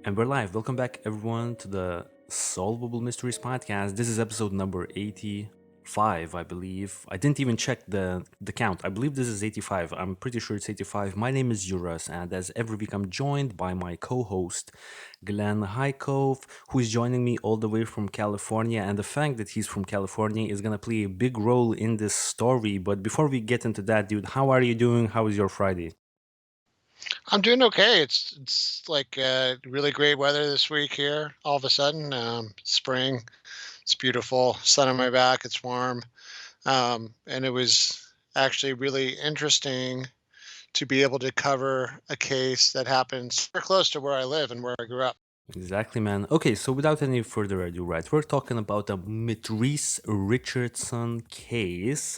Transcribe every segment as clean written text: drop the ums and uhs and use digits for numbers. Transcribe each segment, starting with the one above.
And we're live. Welcome back, everyone, to the Solvable Mysteries podcast. This is episode number 85, I believe. I didn't even check the count. I believe this is 85. I'm pretty sure it's 85. My name is Juras, and as every week, I'm joined by my co host, Glenn Hykov, who is joining me all the way from California. And the fact that he's from California is going to play a big role in this story. But before we get into that, dude, how are you doing? How is your Friday? I'm doing okay. It's like really great weather this week here. All of a sudden, spring. It's beautiful. Sun on my back. It's warm, and it was actually really interesting to be able to cover a case that happens super close to where I live and where I grew up. Exactly, man. Okay, so without any further ado, right, we're talking about a Mitrice Richardson case.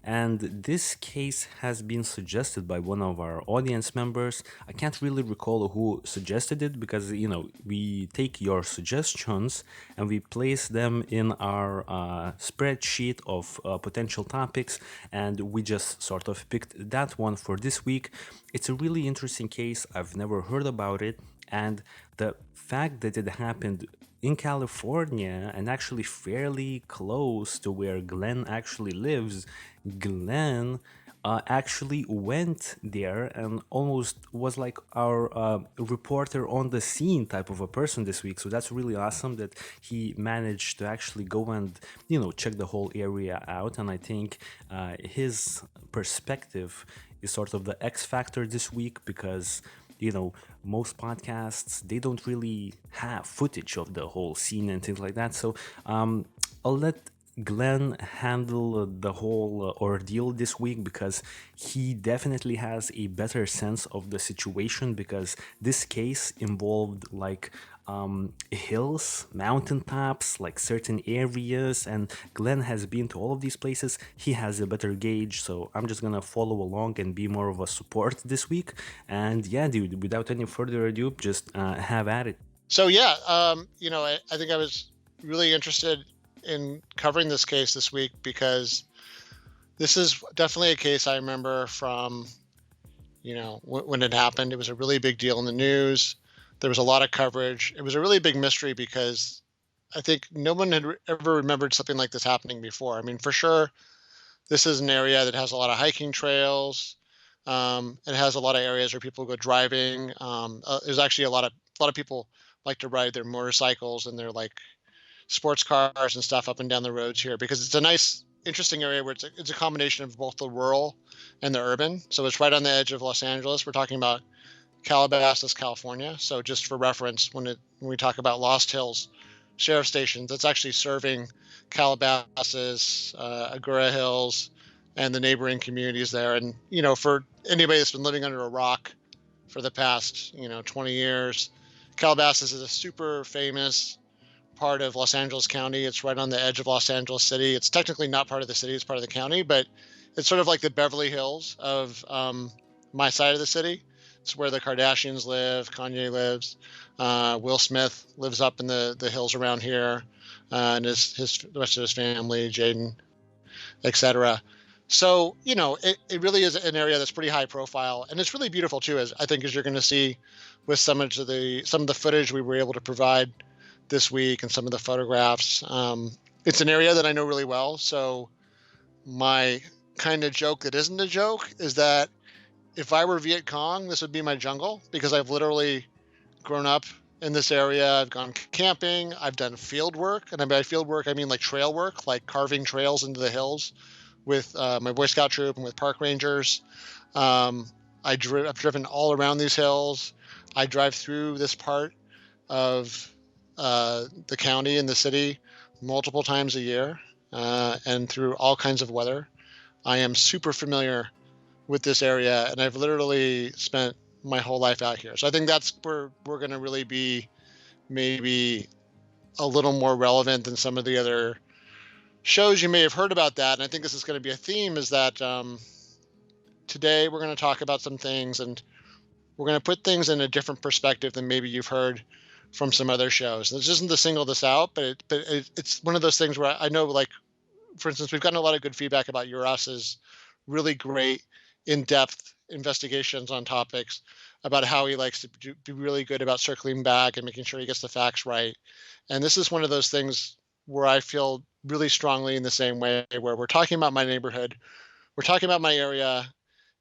And this case has been suggested by one of our audience members. I can't really recall who suggested it because, we take your suggestions and we place them in our spreadsheet of potential topics. And we just sort of picked that one for this week. It's a really interesting case. I've never heard about it. And the fact that it happened in California and actually fairly close to where Glenn actually lives, Glenn actually went there and almost was like our reporter on the scene type of a person this week. So that's really awesome that he managed to actually go and, check the whole area out. And I think his perspective is sort of the X factor this week because most podcasts, they don't really have footage of the whole scene and things like that. So I'll let Glenn handle the whole ordeal this week because he definitely has a better sense of the situation because this case involved like hills, mountaintops, like certain areas, and Glenn has been to all of these places. He has a better gauge, so I'm just gonna follow along and be more of a support this week. And yeah, dude, without any further ado, just have at it. So yeah, I think I was really interested in covering this case this week because this is definitely a case I remember from when it happened. It was a really big deal in the news. There was a lot of coverage. It was a really big mystery because I think no one had ever remembered something like this happening before. I mean, for sure, this is an area that has a lot of hiking trails. It has a lot of areas where people go driving. There's actually a lot of people like to ride their motorcycles and their like sports cars and stuff up and down the roads here because it's a nice, interesting area where it's a combination of both the rural and the urban. So it's right on the edge of Los Angeles. We're talking about Calabasas, California. So just for reference, when we talk about Lost Hills Sheriff Stations, that's actually serving Calabasas, Agoura Hills, and the neighboring communities there. And for anybody that's been living under a rock for the past 20 years, Calabasas is a super famous part of Los Angeles County. It's right on the edge of Los Angeles City. It's technically not part of the city; it's part of the county, but it's sort of like the Beverly Hills of my side of the city. It's where the Kardashians live. Kanye lives. Will Smith lives up in the hills around here, and his the rest of his family, Jaden, etc. So it really is an area that's pretty high profile, and it's really beautiful too. As I think as you're going to see with some of the footage we were able to provide this week and some of the photographs. It's an area that I know really well. So my kind of joke that isn't a joke is that if I were Viet Cong, this would be my jungle because I've literally grown up in this area. I've gone camping. I've done field work. And by field work, I mean like trail work, like carving trails into the hills with my Boy Scout troop and with park rangers. I've driven all around these hills. I drive through this part of the county and the city multiple times a year and through all kinds of weather. I am super familiar with this area, and I've literally spent my whole life out here. So I think that's where we're going to really be maybe a little more relevant than some of the other shows you may have heard about that. And I think this is going to be a theme is that today we're going to talk about some things and we're going to put things in a different perspective than maybe you've heard from some other shows. This isn't to single this out, but it's one of those things where I know, like, for instance, we've gotten a lot of good feedback about Uras's really great, in-depth investigations on topics about how he likes to be really good about circling back and making sure he gets the facts right. And this is one of those things where I feel really strongly in the same way, where we're talking about my neighborhood, we're talking about my area,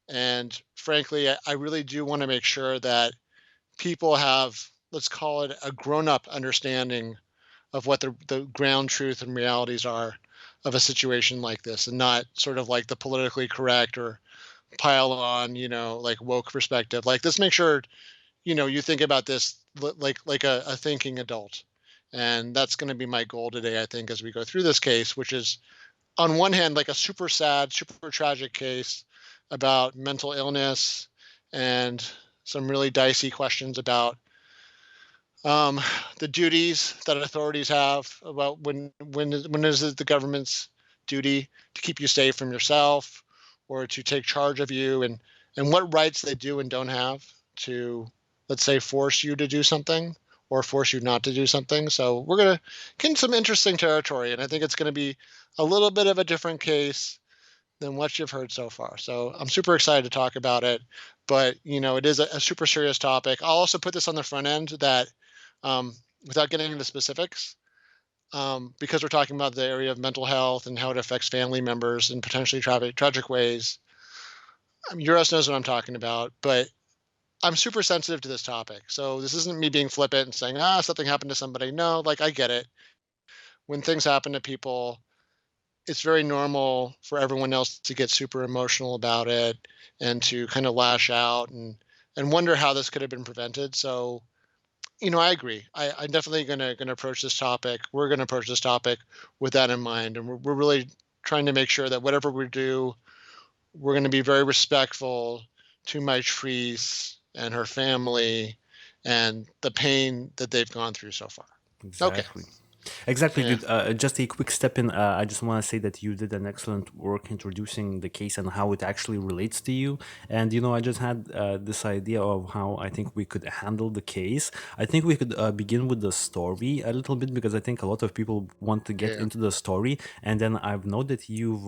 and frankly, I really do want to make sure that people have, let's call it, a grown-up understanding of what the ground truth and realities are of a situation like this, and not sort of like the politically correct or pile on, like woke perspective. Like, let's make sure, you think about this like a thinking adult. And that's going to be my goal today, I think, as we go through this case, which is on one hand like a super sad, super tragic case about mental illness and some really dicey questions about um, the duties that authorities have about when is it the government's duty to keep you safe from yourself or to take charge of you, and what rights they do and don't have to, let's say, force you to do something or force you not to do something. So we're going to get into some interesting territory, and I think it's going to be a little bit of a different case than what you've heard so far. So I'm super excited to talk about it, but it is a super serious topic. I'll also put this on the front end that, um, without getting into specifics, because we're talking about the area of mental health and how it affects family members in potentially tragic ways. Euros knows what I'm talking about, but I'm super sensitive to this topic. So this isn't me being flippant and saying, something happened to somebody. No, like, I get it. When things happen to people, it's very normal for everyone else to get super emotional about it and to kind of lash out and wonder how this could have been prevented. So, I agree. I'm definitely gonna approach this topic. We're gonna approach this topic with that in mind, and we're really trying to make sure that whatever we do, we're going to be very respectful to Mitrice and her family and the pain that they've gone through so far. Okay. Exactly. Exactly, Yeah. dude. Just a quick step in. I just want to say that you did an excellent work introducing the case and how it actually relates to you. And I just had this idea of how I think we could handle the case. I think we could begin with the story a little bit because I think a lot of people want to get Yeah. into the story. And then I've known that you've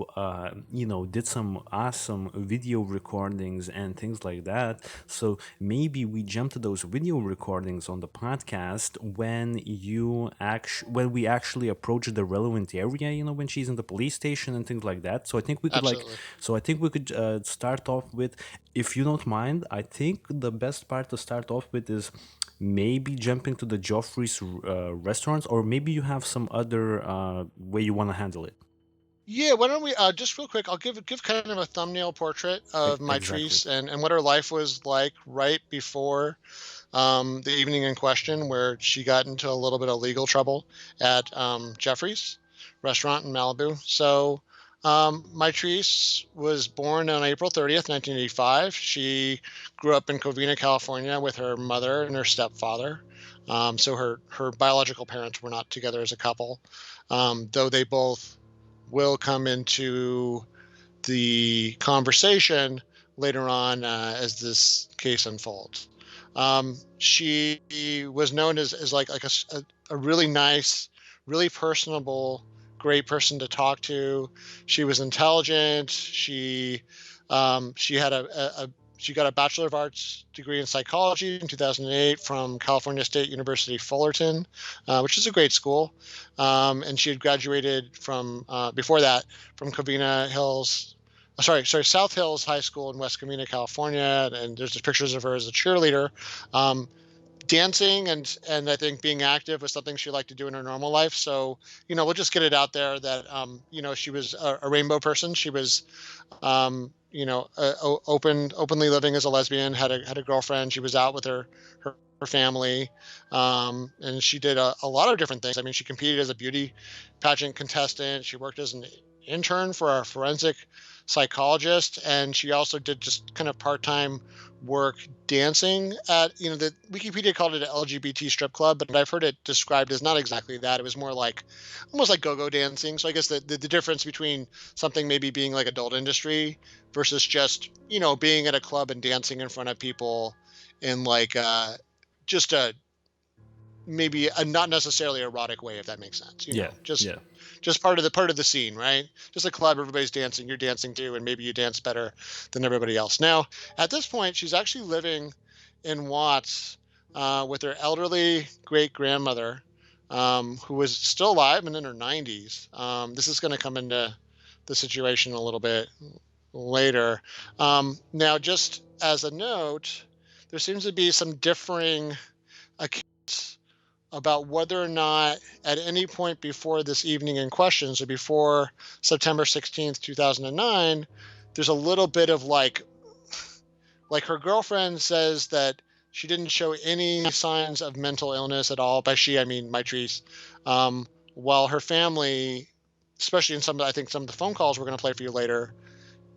did some awesome video recordings and things like that. So maybe we jump to those video recordings on the podcast when we actually approach the relevant area, when she's in the police station and things like that. So I think we could Absolutely. start off with, if you don't mind, I think the best part to start off with is maybe jumping to the Geoffrey's restaurants, or maybe you have some other way you want to handle it. Yeah, why don't we just real quick, I'll give kind of a thumbnail portrait of Exactly. Mitrice and what her life was like right before the evening in question, where she got into a little bit of legal trouble at Geoffrey's restaurant in Malibu. So, Mitrice was born on April 30th, 1985. She grew up in Covina, California, with her mother and her stepfather. So her biological parents were not together as a couple, though they both will come into the conversation later on as this case unfolds. She was known as like a really nice, really personable, great person to talk to. She was intelligent. She had she got a Bachelor of Arts degree in psychology in 2008 from California State University Fullerton, which is a great school. And she had graduated from before that from Covina Hills sorry, South Hills High School in West Covina, California, and there's just pictures of her as a cheerleader. Um, Dancing and I think being active was something she liked to do in her normal life. So, we'll just get it out there that she was a rainbow person. She was openly living as a lesbian, had a girlfriend. She was out with her family, and she did a lot of different things. I mean, she competed as a beauty pageant contestant. She worked as an intern for a forensic psychologist, and she also did just kind of part-time work dancing at, the Wikipedia called it an LGBT strip club, but I've heard it described as not exactly that. It was more like almost like go-go dancing. So I guess the difference between something maybe being like adult industry versus just, being at a club and dancing in front of people in like just a maybe a not necessarily erotic way, if that makes sense. Yeah, Just yeah. part of the scene, right? Just a club, everybody's dancing, you're dancing too, and maybe you dance better than everybody else. Now, at this point, she's actually living in Watts with her elderly great grandmother, who was still alive and in her 90s. This is going to come into the situation a little bit later. Now, just as a note, there seems to be some differing accounts about whether or not at any point before this evening in question, so before September 16th, 2009, there's a little bit of like her girlfriend says that she didn't show any signs of mental illness at all. By she, I mean Mitrice. While her family, especially in I think some of the phone calls we're going to play for you later,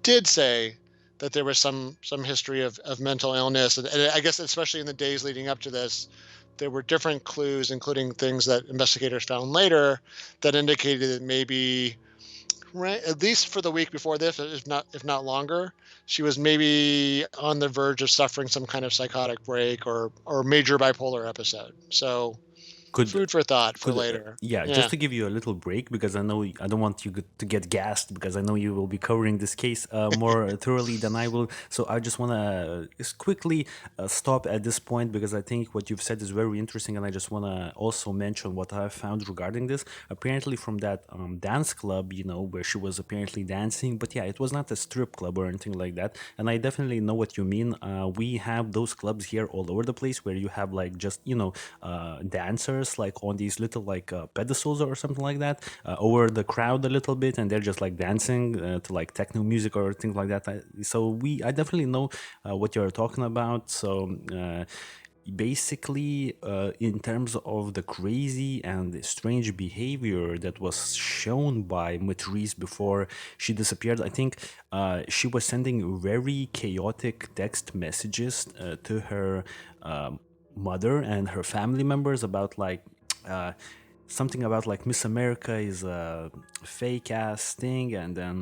did say that there was some history of mental illness, and I guess especially in the days leading up to this, there were different clues, including things that investigators found later that indicated that maybe right at least for the week before this, if not longer, she was maybe on the verge of suffering some kind of psychotic break or major bipolar episode. So Could food for thought for could later. yeah, just Yeah. to give you a little break, because I know I don't want you to get gassed, because I know you will be covering this case more thoroughly than I will. So I just want to just quickly stop at this point, because I think what you've said is very interesting, and I just want to also mention what I found regarding this. Apparently, from that dance club, where she was apparently dancing, but yeah, it was not a strip club or anything like that. And I definitely know what you mean. We have those clubs here all over the place where you have like just dancers like on these little like pedestals or something like that over the crowd a little bit, and they're just like dancing to like techno music or things like that. I definitely know what you're talking about. So basically, in terms of the crazy and strange behavior that was shown by Mitrice before she disappeared, I think she was sending very chaotic text messages to her mother and her family members about like uh, something about like Miss America is a fake ass thing, and then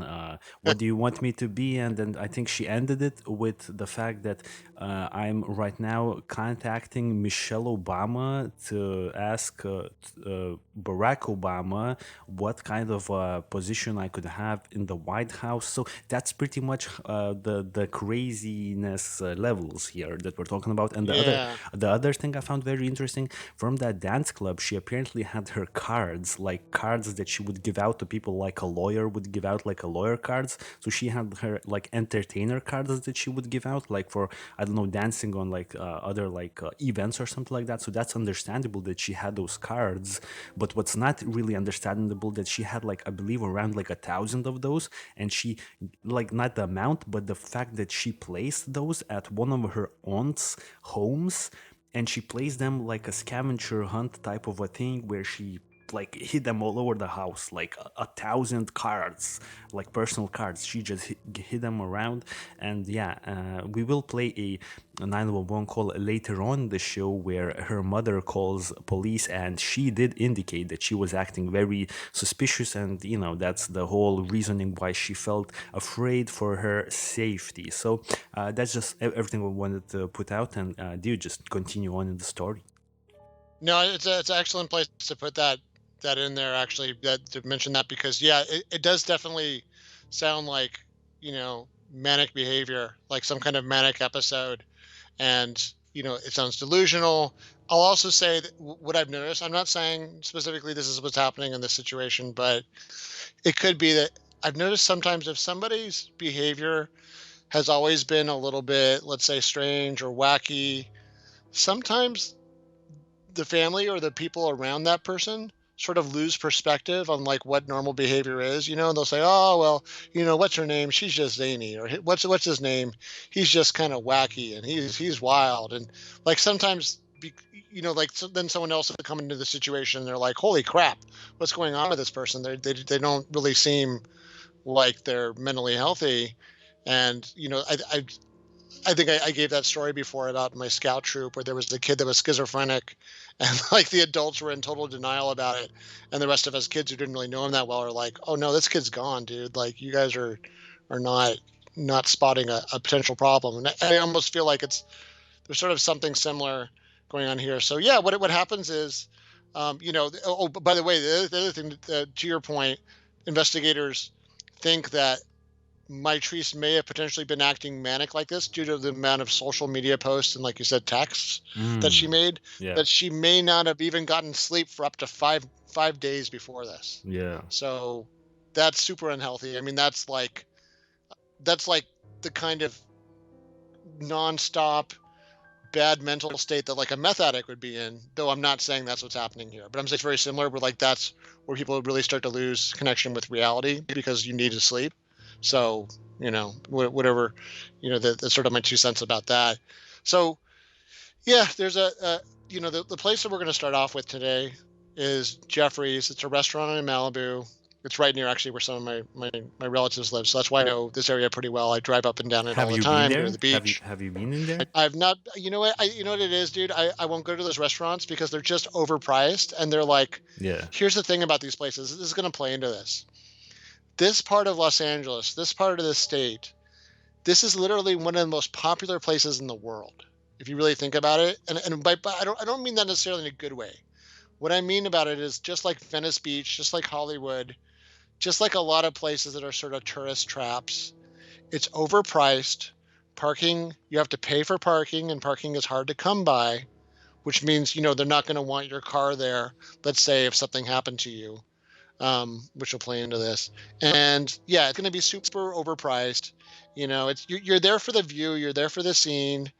what do you want me to be? And then I think she ended it with the fact that I'm right now contacting Michelle Obama to ask Barack Obama what kind of position I could have in the White House. So that's pretty much the craziness levels here that we're talking about. And Yeah. the other thing I found very interesting, from that dance club, she apparently had her cards, like cards that she would give out to people, like a lawyer would give out, like a lawyer cards. So she had her like entertainer cards that she would give out, like for I don't know, dancing on like other like events or something like that. So that's understandable that she had those cards. But what's not really understandable, that she had like I believe around like 1,000 of those, and she like not the amount, but the fact that she placed those at one of her aunt's homes, and she placed them like a scavenger hunt type of a thing where she like hid them all over the house, like 1,000 cards, like personal cards. She just hid them around. And yeah, we will play a 911 call later on in the show where her mother calls police, and she did indicate that she was acting very suspicious, and that's the whole reasoning why she felt afraid for her safety. So that's just everything we wanted to put out, and do you just continue on in the story? No, it's an excellent place to put that in there actually, that to mention that, because yeah, it does definitely sound like, manic behavior, like some kind of manic episode, and it sounds delusional. I'll also say that what I've noticed, I'm not saying specifically this is what's happening in this situation, but it could be that I've noticed sometimes if somebody's behavior has always been a little bit, let's say, strange or wacky, sometimes the family or the people around that person sort of lose perspective on like what normal behavior is. They'll say, "Oh, well, what's her name? She's just zany," or what's his name? He's just kind of wacky and he's wild." And like sometimes, like then someone else will come into the situation and they're like, "Holy crap, what's going on with this person? They don't really seem like they're mentally healthy." And I think I gave that story before about my scout troop where there was a kid that was schizophrenic, and like the adults were in total denial about it, and the rest of us kids who didn't really know him that well are like, "Oh no, this kid's gone, dude. Like you guys are not spotting a potential problem." And I almost feel like there's sort of something similar going on here. So yeah, what happens is, by the way, the other thing, to your point, investigators think that Mitrice may have potentially been acting manic like this due to the amount of social media posts and, like you said, texts that she Mm. made. Yeah. That she may not have even gotten sleep for up to five days before this. Yeah. So that's super unhealthy. I mean, that's like the kind of nonstop bad mental state that like a meth addict would be in. Though I'm not saying that's what's happening here, but I'm saying it's very similar. Where like that's where people really start to lose connection with reality because you need to sleep. So whatever, that's sort of my 2 cents about that. So yeah, there's the place that we're going to start off with today is Geoffrey's. It's a restaurant in Malibu. It's right near actually where some of my relatives live. So that's why I know this area pretty well. I drive up and down it all Have the you been time, go to there? the Have you beach. have you been in there? I've not, you know what it is, dude? I won't go to those restaurants because they're just overpriced. And they're like, Yeah. here's the thing about these places. This is going to play into this. This part of Los Angeles, this part of the state, this is literally one of the most popular places in the world, if you really think about it. And by I don't mean that necessarily in a good way. What I mean about it is just like Venice Beach, just like Hollywood, just like a lot of places that are sort of tourist traps. It's overpriced. Parking, you have to pay for parking, and parking is hard to come by, which means, they're not going to want your car there. Let's say if something happened to you, which will play into this. And yeah, it's going to be super overpriced. You're there for the view, you're there for the scene.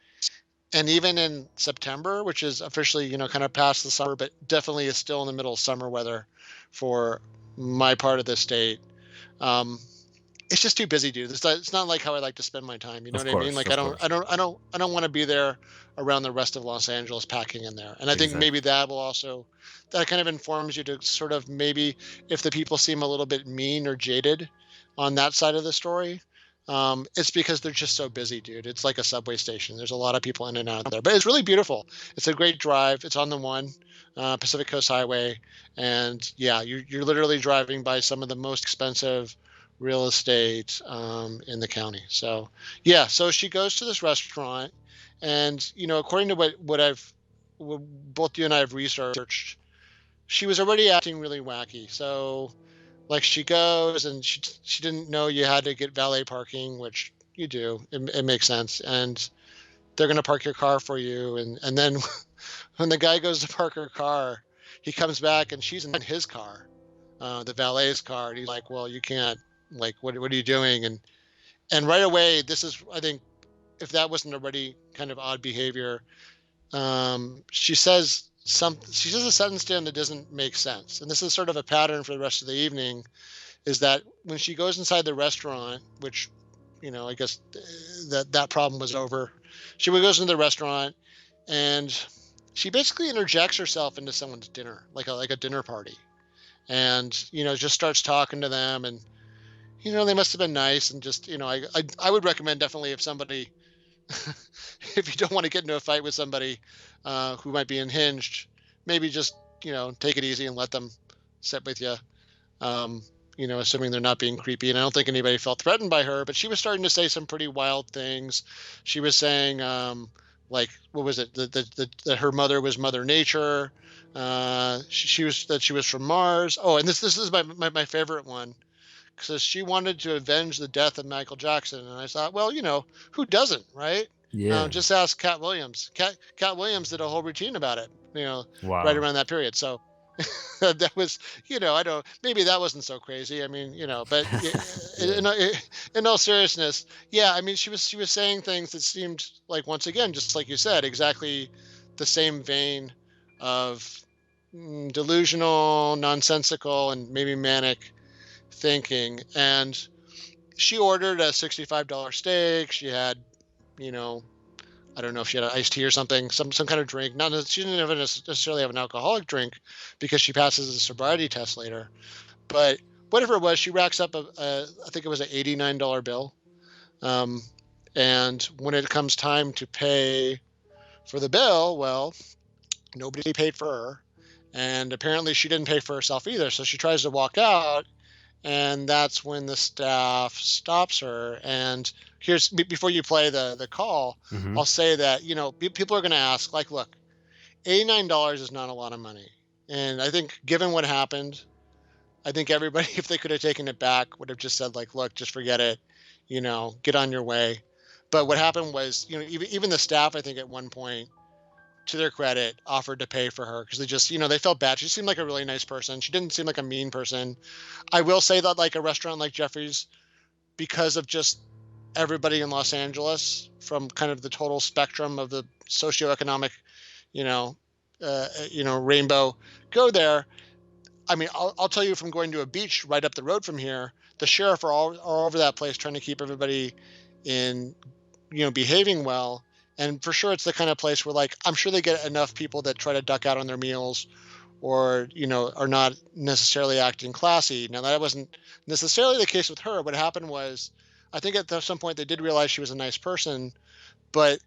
And even in September, which is officially, kind of past the summer, but definitely is still in the middle of summer weather for my part of the state. Um, it's just too busy, dude. It's not like how I like to spend my time. You know Of what I mean? course. Like Of course. I don't want to be there around the rest of Los Angeles packing in there. And I think maybe Exactly. that kind of informs you to sort of maybe if the people seem a little bit mean or jaded on that side of the story, it's because they're just so busy, dude. It's like a subway station. There's a lot of people in and out there, but it's really beautiful. It's a great drive. It's on the Pacific Coast Highway, and yeah, you're literally driving by some of the most expensive real estate in the county. So yeah, so she goes to this restaurant, and according to what both you and I have researched, she was already acting really wacky. So like she goes and she didn't know you had to get valet parking, which you do. It makes sense, and they're gonna park your car for you, and then when the guy goes to park her car, he comes back and she's in his car, the valet's car, and he's like, "Well, you can't. Like, what are you doing?" And right away, this is, I think, if that wasn't already kind of odd behavior, she says a sentence to him that doesn't make sense, and this is sort of a pattern for the rest of the evening. Is that when she goes inside the restaurant, which I guess that problem was over. She goes into the restaurant and she basically interjects herself into someone's dinner, like a dinner party, and just starts talking to them, and they must have been nice, and just I would recommend definitely if somebody if you don't want to get into a fight with somebody who might be unhinged, maybe just take it easy and let them sit with you. Um, assuming they're not being creepy. And I don't think anybody felt threatened by her, but she was starting to say some pretty wild things. She was saying, like, what was it? That her mother was Mother Nature. She was from Mars. Oh, and this is my favorite one, because she wanted to avenge the death of Michael Jackson. And I thought, well, who doesn't, right? Yeah. Just ask Cat Williams. Cat Williams did a whole routine about it, right Wow. around that period. So that was, I don't, maybe that wasn't so crazy. I mean, but Yeah. in all seriousness, yeah, I mean, she was saying things that seemed like, once again, just like you said, exactly the same vein of delusional, nonsensical, and maybe manic thinking. And she ordered a $65 steak. She had, you know, I don't know if she had an iced tea or something, some kind of drink. Not She didn't even necessarily have an alcoholic drink because she passes a sobriety test later. But whatever it was, she racks up I think it was an $89 bill. Um, and when it comes time to pay for the bill, well, nobody paid for her, and apparently she didn't pay for herself either. So she tries to walk out, and that's when the staff stops her. And before you play the call, Hmm. I'll say that people are going to ask, like, look, $89 is not a lot of money. And I think given what happened, I think everybody, if they could have taken it back, would have just said like, look, just forget it, get on your way. But what happened was, even the staff, I think at one point, to their credit, offered to pay for her because they just, they felt bad. She seemed like a really nice person. She didn't seem like a mean person. I will say that like a restaurant like Jeffrey's, because of just everybody in Los Angeles from kind of the total spectrum of the socioeconomic, you know, rainbow go there. I mean, I'll tell you from going to a beach right up the road from here, the sheriff are over that place trying to keep everybody in, behaving well. And for sure, it's the kind of place where, like, I'm sure they get enough people that try to duck out on their meals or, are not necessarily acting classy. Now, that wasn't necessarily the case with her. What happened was, I think at some point they did realize she was a nice person, but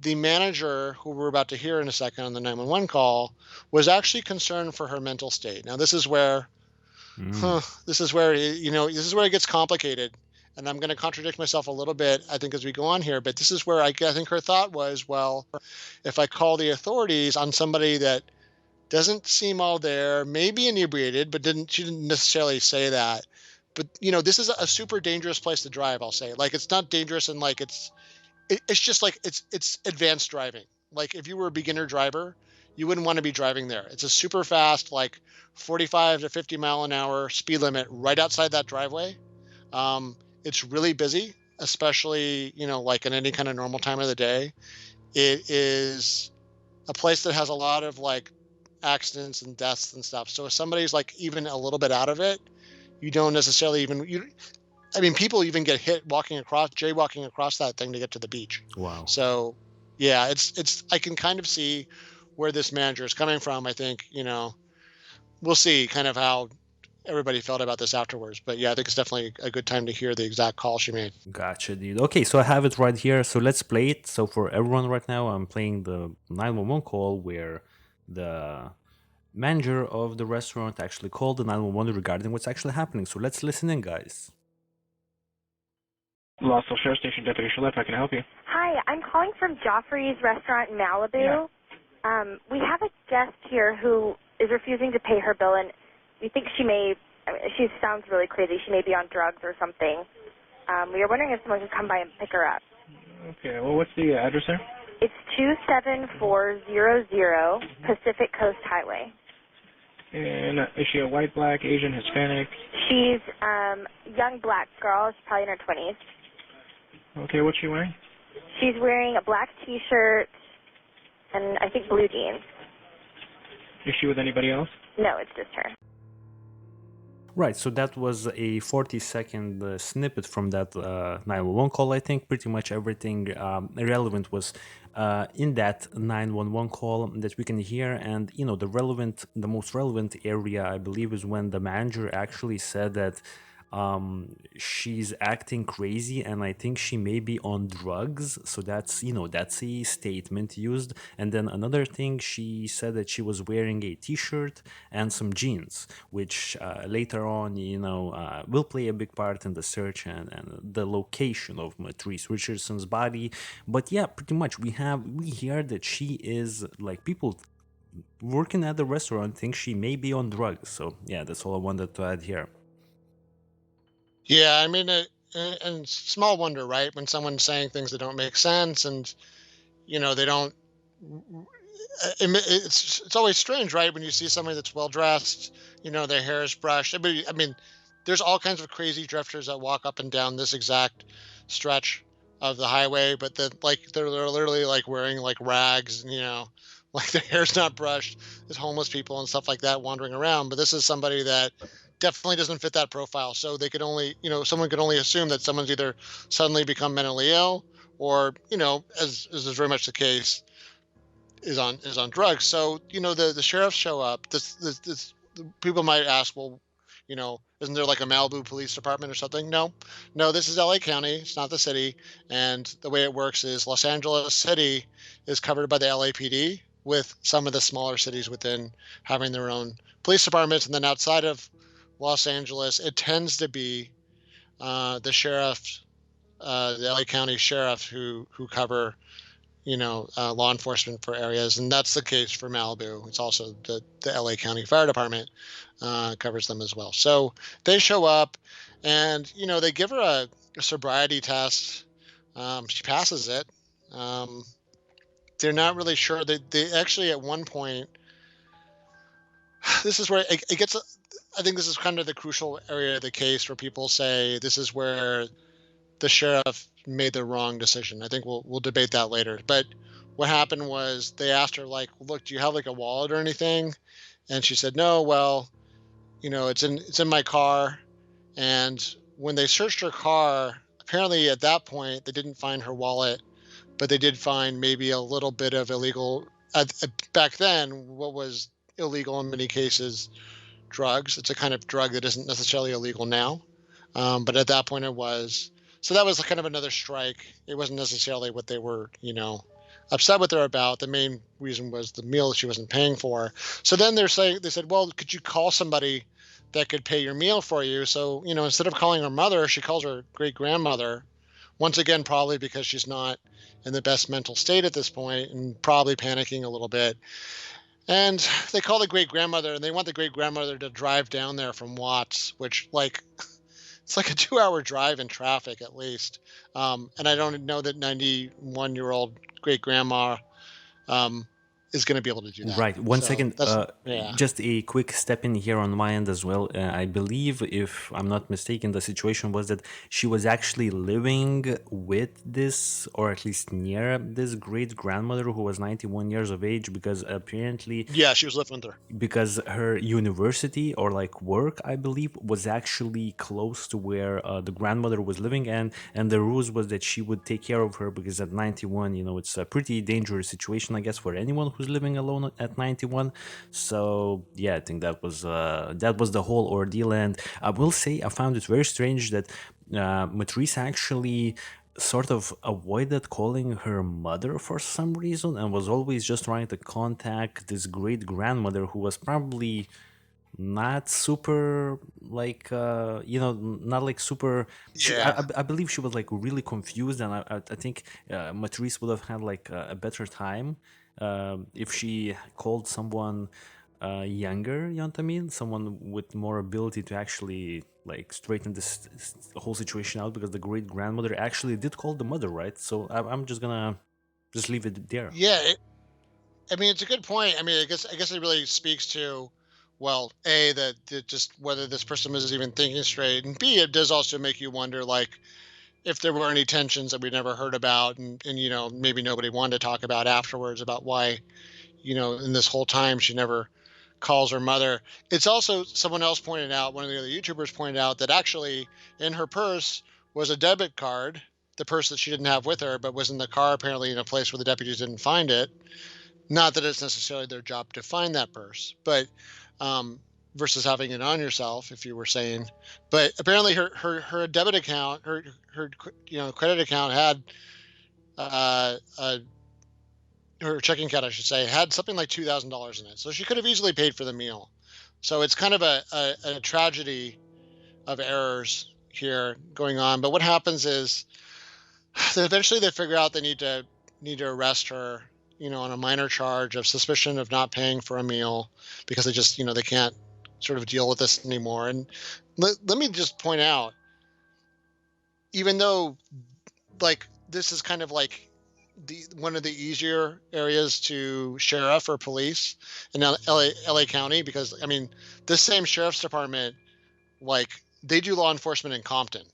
the manager, who we're about to hear in a second on the 911 call, was actually concerned for her mental state. Now, this is where, Mm. this is where, this is where it gets complicated. And I'm going to contradict myself a little bit, I think, as we go on here. But this is where I think her thought was, well, if I call the authorities on somebody that doesn't seem all there, maybe inebriated, but she didn't necessarily say that. But this is a super dangerous place to drive. I'll say, like, it's not dangerous and like it's just like it's advanced driving. Like if you were a beginner driver, you wouldn't want to be driving there. It's a super fast, like 45 to 50 mile an hour speed limit right outside that driveway. It's really busy, especially like in any kind of normal time of the day. It is a place that has a lot of like accidents and deaths and stuff. So if somebody's like even a little bit out of it, you don't necessarily I mean, people even get hit jaywalking across that thing to get to the beach. Wow. So, yeah, I can kind of see where this manager is coming from. I think, we'll see kind of how everybody felt about this afterwards. But yeah, I think it's definitely a good time to hear the exact call she made. Gotcha, dude. Okay, so I have it right here. So let's play it. So for everyone right now, I'm playing the 911 call where the manager of the restaurant actually called the 911 regarding what's actually happening. So let's listen in, guys. Lawsville Sheriff Station Deputy Shalette, how can I help you? Hi, I'm calling from Geoffrey's restaurant in Malibu. Yeah. We have a guest here who is refusing to pay her bill, and we think she sounds really crazy. She may be on drugs or something. We are wondering if someone could come by and pick her up. Okay, well, what's the address there? It's 27400 Pacific Coast Highway. And is she a white, black, Asian, Hispanic? She's young black girl. She's probably in her 20s. Okay, what's she wearing? She's wearing a black T-shirt and I think blue jeans. Is she with anybody else? No, it's just her. Right, so that was a 40-second snippet from that 911 call. I think pretty much everything relevant was in that 911 call that we can hear. And, the most relevant area, I believe, is when the manager actually said that she's acting crazy and I think she may be on drugs. So that's a statement used. And then another thing, she said that she was wearing a t-shirt and some jeans, which later on will play a big part in the search and the location of Mitrice Richardson's body. But yeah, pretty much we hear that she is, like, people working at the restaurant think she may be on drugs. So yeah, that's all I wanted to add here. Yeah, I mean, and small wonder, right? When someone's saying things that don't make sense and, they don't. It's always strange, right? When you see somebody that's well dressed, their hair is brushed. I mean, there's all kinds of crazy drifters that walk up and down this exact stretch of the highway, but then like they're literally like wearing like rags, and, like their hair's not brushed. There's homeless people and stuff like that wandering around. But this is somebody that definitely doesn't fit that profile. So they could only, someone could only assume that someone's either suddenly become mentally ill or, as is very much the case, is on drugs. So the sheriffs show up. This people might ask, well, isn't there like a Malibu police department or something? No, this is LA County. It's not the city. And the way it works is Los Angeles City is covered by the LAPD, with some of the smaller cities within having their own police departments. And then outside of Los Angeles, it tends to be the sheriff, the LA County sheriff who cover law enforcement for areas, and that's the case for Malibu. It's also the LA County Fire Department covers them as well. So they show up, and they give her a sobriety test. She passes it. They're not really sure. They actually at one point, this is where it gets. I think this is kind of the crucial area of the case where people say this is where the sheriff made the wrong decision. I think we'll debate that later. But what happened was they asked her, like, look, do you have like a wallet or anything? And she said, no. Well, it's in my car. And when they searched her car, apparently at that point they didn't find her wallet, but they did find maybe a little bit of illegal. Back then, what was illegal in many cases, drugs. It's a kind of drug that isn't necessarily illegal now, but at that point it was. So that was kind of another strike. It wasn't necessarily what they were, upset with her about. The main reason was the meal she wasn't paying for. So then they said, well, could you call somebody that could pay your meal for you? So, instead of calling her mother, she calls her great grandmother. Once again, probably because she's not in the best mental state at this point and probably panicking a little bit. And they call the great grandmother, and they want the great grandmother to drive down there from Watts, which it's like a 2-hour drive in traffic at least. And I don't know that 91-year-old great grandma is going to be able to do that. Right. One second. Yeah. Just a quick step in here on my end as well. I believe, if I'm not mistaken, the situation was that she was actually living with this, or at least near this great grandmother who was 91 years of age, because apparently, Yeah, she was living with her. because her university or like work, I believe, was actually close to where the grandmother was living, and the rules was that she would take care of her, because at 91, it's a pretty dangerous situation, I guess, for anyone who's living alone at 91. So yeah, I think that was the whole ordeal. And I will say I found it very strange that Mitrice actually sort of avoided calling her mother for some reason, and was always just trying to contact this great grandmother, who was probably not super like not like super. Yeah. I believe she was like really confused, and I think Matrice would have had like a better time if she called someone younger, you know what I mean, someone with more ability to actually like straighten this whole situation out, because the great grandmother actually did call the mother, right? So I'm just gonna just leave it there. Yeah. It's a good point. I guess it really speaks to, well, A, that just whether this person was even thinking straight, and B, it does also make you wonder, like, if there were any tensions that we never heard about, and maybe nobody wanted to talk about afterwards about why, in this whole time she never calls her mother. It's also, someone else pointed out, one of the other YouTubers pointed out, that actually in her purse was a debit card, the purse that she didn't have with her, but was in the car, apparently in a place where the deputies didn't find it. Not that it's necessarily their job to find that purse, but versus having it on yourself, if you were saying. But apparently her debit account, her credit account had her checking account, I should say, had something like $2,000 in it. So she could have easily paid for the meal. So it's kind of a tragedy of errors here going on. But what happens is eventually they figure out they need to arrest her, on a minor charge of suspicion of not paying for a meal, because they just, they can't sort of deal with this anymore. And let me just point out, even though like this is kind of like one of the easier areas to sheriff or police in LA County, because this same sheriff's department, like, they do law enforcement in Compton,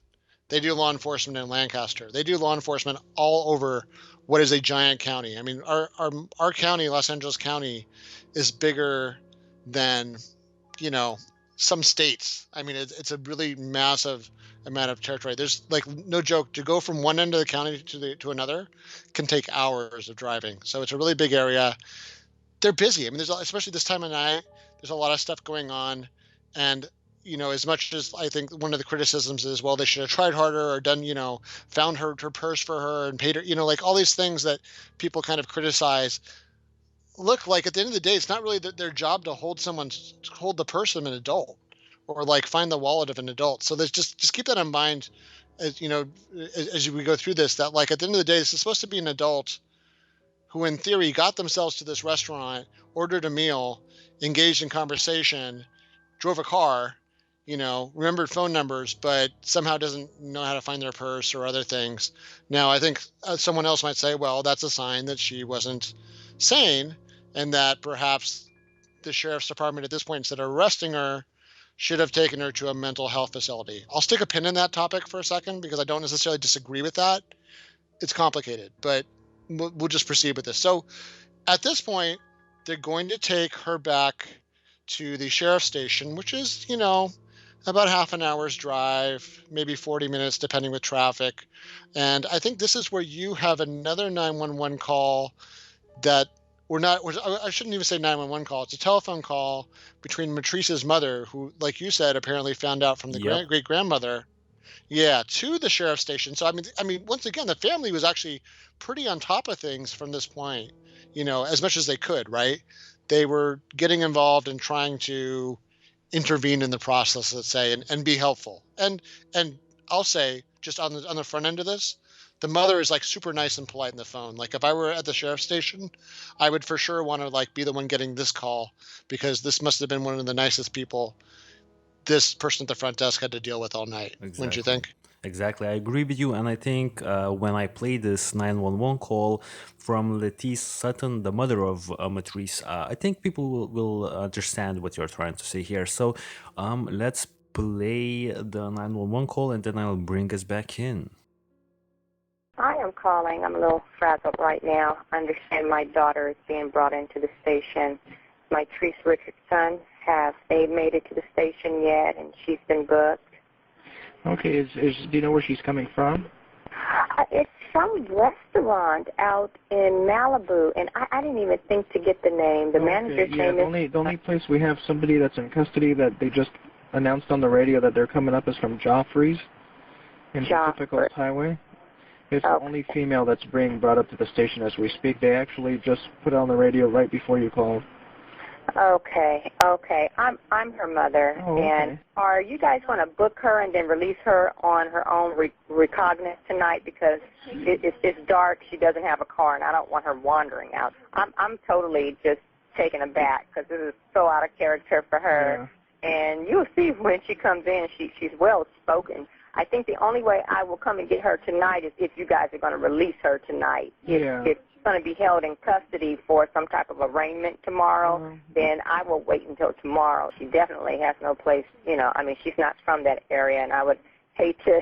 they do law enforcement in Lancaster, they do law enforcement all over what is a giant county. Our county, Los Angeles County, is bigger than some states. It's a really massive amount of territory. There's, like, no joke, to go from one end of the county to another can take hours of driving. So it's a really big area. They're busy. There's, especially this time of night, there's a lot of stuff going on. And as much as I think one of the criticisms is, well, they should have tried harder, or done, found her purse for her and paid her, like all these things that people kind of criticize. Look, like, at the end of the day, it's not really their job to hold the purse of an adult, or like find the wallet of an adult. So there's just keep that in mind as we go through this, that, like, at the end of the day, this is supposed to be an adult who in theory got themselves to this restaurant, ordered a meal, engaged in conversation, drove a car, remembered phone numbers, but somehow doesn't know how to find their purse or other things. Now, I think someone else might say, well, that's a sign that she wasn't sane, and that perhaps the sheriff's department at this point, instead of arresting her, should have taken her to a mental health facility. I'll stick a pin in that topic for a second because I don't necessarily disagree with that. It's complicated, but we'll just proceed with this. So at this point, they're going to take her back to the sheriff's station, which is, about half an hour's drive, maybe 40 minutes, depending with traffic. And I think this is where you have another 911 call that I shouldn't even say 911 call. It's a telephone call between Mitrice's mother, who, like you said, apparently found out from the Yep. great grandmother. Yeah, to the sheriff's station. So I mean, once again, the family was actually pretty on top of things from this point, as much as they could, right? They were getting involved and trying to intervene in the process, let's say, and be helpful. And I'll say, just on the front end of this, the mother is like super nice and polite in the phone. Like if I were at the sheriff's station, I would for sure want to like be the one getting this call, because this must have been one of the nicest people this person at the front desk had to deal with all night. Wouldn't you Exactly. think? Exactly. I agree with you. And I think when I play this 911 call from Lettice Sutton, the mother of Matrice, I think people will understand what you're trying to say here. So let's play the 911 call and then I'll bring us back in. I am calling. I'm a little frazzled right now. I understand my daughter is being brought into the station. Mitrice Richardson, have they made it to the station yet? And she's been booked. Okay, do you know where she's coming from? It's some restaurant out in Malibu, and I didn't even think to get the name. The manager's name is... The only place we have somebody that's in custody that they just announced on the radio that they're coming up is from Geoffrey's in Pacific Coast Highway. It's the only female that's being brought up to the station as we speak. They actually just put it on the radio right before you called. Okay. I'm her mother, and are you guys going to book her and then release her on her own recognizance tonight, because it's dark, she doesn't have a car, and I don't want her wandering out. I'm totally just taken aback because this is so out of character for her, and you'll see when she comes in, she's well spoken. I think the only way I will come and get her tonight is if you guys are going to release her tonight. If she's going to be held in custody for some type of arraignment tomorrow, then I will wait until tomorrow. She definitely has no place, she's not from that area, and I would hate to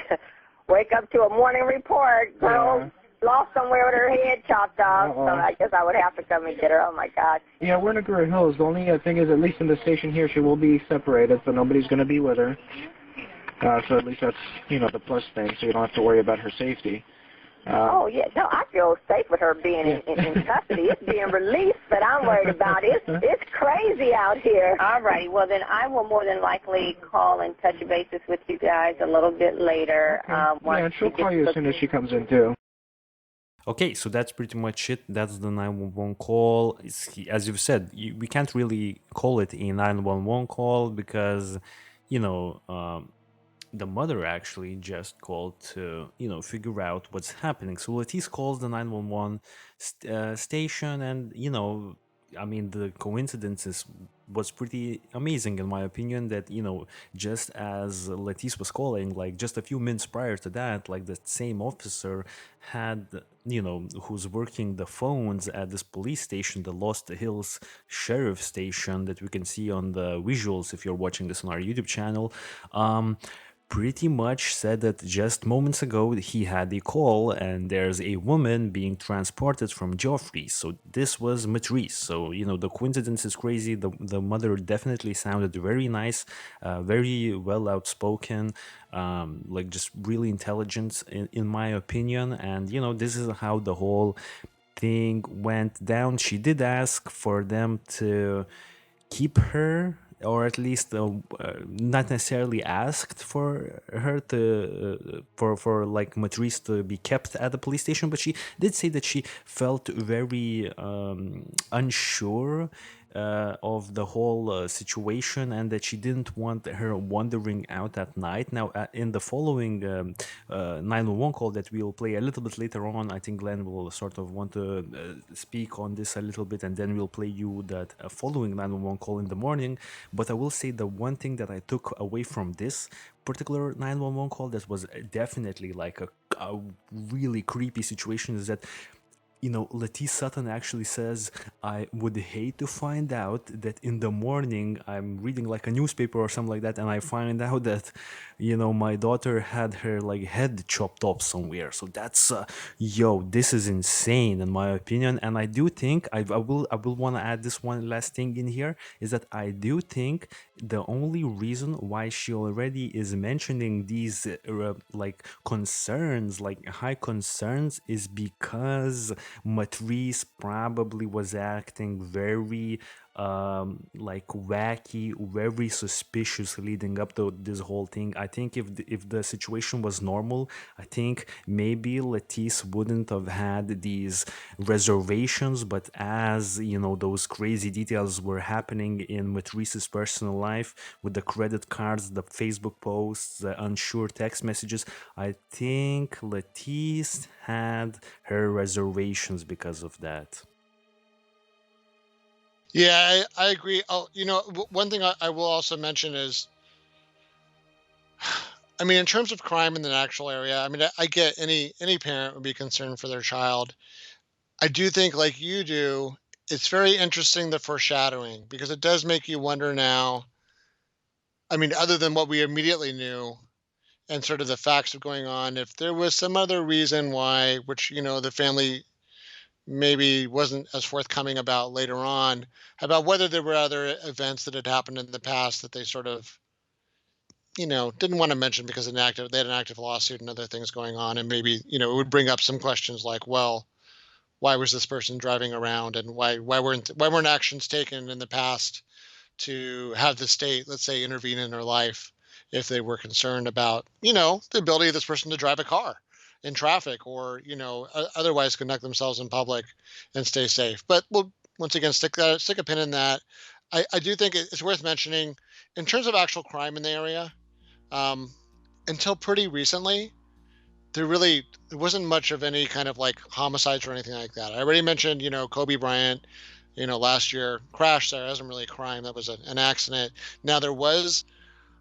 wake up to a morning report, girl lost somewhere with her head chopped off, so I guess I would have to come and get her. Oh, my God. Yeah, we're in the Great Hills. The only thing is, at least in the station here, she will be separated, so nobody's going to be with her. So at least that's, the plus thing, so you don't have to worry about her safety. I feel safe with her being in custody. It's being released that I'm worried about. It's crazy out here. All righty. Well, then I will more than likely call and touch bases with you guys a little bit later. Okay. And she'll call you as soon as she comes in, too. Okay, so that's pretty much it. That's the 911 call. As you've said, we can't really call it a 911 call because, the mother actually just called to, figure out what's happening. So Lettice calls the 911 station, and, the coincidences was pretty amazing in my opinion that, just as Lettice was calling, like just a few minutes prior to that, like the same officer had, who's working the phones at this police station, the Lost Hills Sheriff Station that we can see on the visuals if you're watching this on our YouTube channel, pretty much said that just moments ago he had a call and there's a woman being transported from Geoffrey. So this was Mitrice. So, the coincidence is crazy. The mother definitely sounded very nice, very well outspoken, like just really intelligent in my opinion. And, this is how the whole thing went down. She did ask for them to keep her, or at least not necessarily asked for her to for like Mitrice to be kept at the police station, but she did say that she felt very unsure of the whole situation, and that she didn't want her wandering out at night. Now, in the following 911 call that we'll play a little bit later on, I think Glenn will sort of want to speak on this a little bit, and then we'll play you that following 911 call in the morning. But I will say the one thing that I took away from this particular 911 call that was definitely like a really creepy situation is that, Latisse Sutton actually says, I would hate to find out that in the morning I'm reading like a newspaper or something like that, and I find out that, my daughter had her like head chopped off somewhere. So that's, this is insane in my opinion. And I do think I will want to add this one last thing in here is that I do think the only reason why she already is mentioning these like concerns, like high concerns, is because Matrice probably was acting very like wacky, very suspicious leading up to this whole thing. I think if the situation was normal, I think maybe Latisse wouldn't have had these reservations. But as those crazy details were happening in Matrice's personal life with the credit cards, the Facebook posts, the unsure text messages, I think Latisse had her reservations because of that. Yeah, I agree. Oh, one thing I will also mention is, I mean, in terms of crime in the natural area, I mean, I get any parent would be concerned for their child. I do think, like you do, it's very interesting, the foreshadowing, because it does make you wonder now. I mean, other than what we immediately knew and sort of the facts of going on, if there was some other reason why, which, the family maybe wasn't as forthcoming about later on, about whether there were other events that had happened in the past that they sort of, didn't want to mention because they had an active lawsuit and other things going on. And maybe, it would bring up some questions like, well, why was this person driving around, and why weren't actions taken in the past to have the state, let's say, intervene in her life if they were concerned about, the ability of this person to drive a car in traffic, or, otherwise conduct themselves in public and stay safe. But we'll once again stick a pin in that. I do think it's worth mentioning in terms of actual crime in the area. Until pretty recently, there wasn't much of any kind of like homicides or anything like that. I already mentioned, Kobe Bryant, last year crashed there. It wasn't really a crime. That was an accident. Now, there was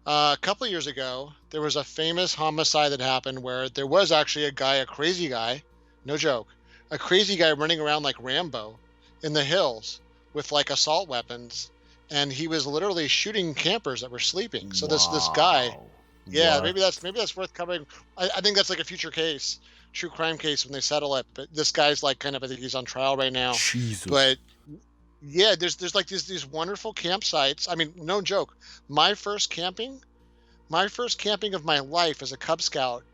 a couple of years ago, there was a famous homicide that happened where there was actually a crazy guy, no joke, a crazy guy running around like Rambo in the hills with like assault weapons, and he was literally shooting campers that were sleeping. So this guy, yeah, maybe that's worth covering. I think that's like a future case, true crime case when they settle it. But this guy's like I think he's on trial right now. Jesus. But yeah, there's like these wonderful campsites. I mean, no joke. My first camping of my life as a Cub Scout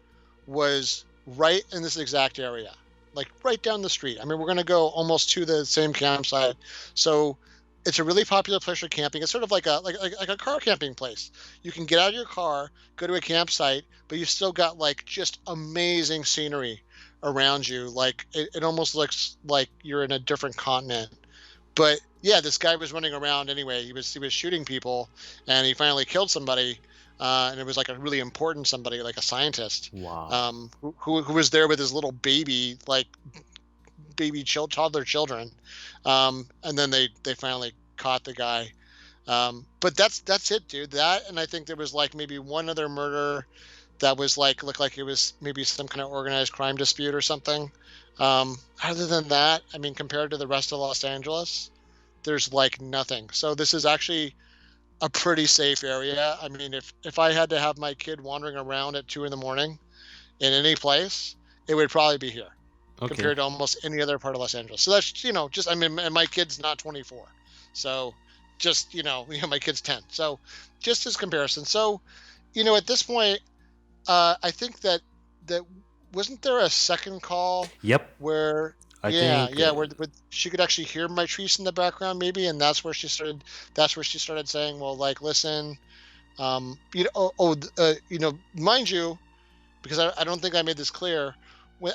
was right in this exact area, like right down the street. I mean, we're going to go almost to the same campsite. So it's a really popular place for camping. It's sort of like a car camping place. You can get out of your car, go to a campsite, but you still got like just amazing scenery around you. Like it almost looks like you're in a different continent. But yeah, this guy was running around anyway. He was shooting people, and he finally killed somebody. And it was like a really important somebody, like a scientist. Wow. Who was there with his little baby, like toddler children. And then they finally caught the guy. But that's it, dude. That, and I think there was like maybe one other murder that was like looked like it was maybe some kind of organized crime dispute or something. Other than that, I mean, compared to the rest of Los Angeles, there's like nothing. So this is actually a pretty safe area. I mean, if I had to have my kid wandering around at 2 a.m. in any place, it would probably be here. Okay. Compared to almost any other part of Los Angeles. So that's, just, I mean, and my kid's not 24. So just, my kid's 10. So just as comparison. So, at this point, I think that wasn't there a second call? Yep. Where where she could actually hear Mitrice in the background, maybe, and that's where she started saying, well, like, listen, mind you, because I don't think I made this clear,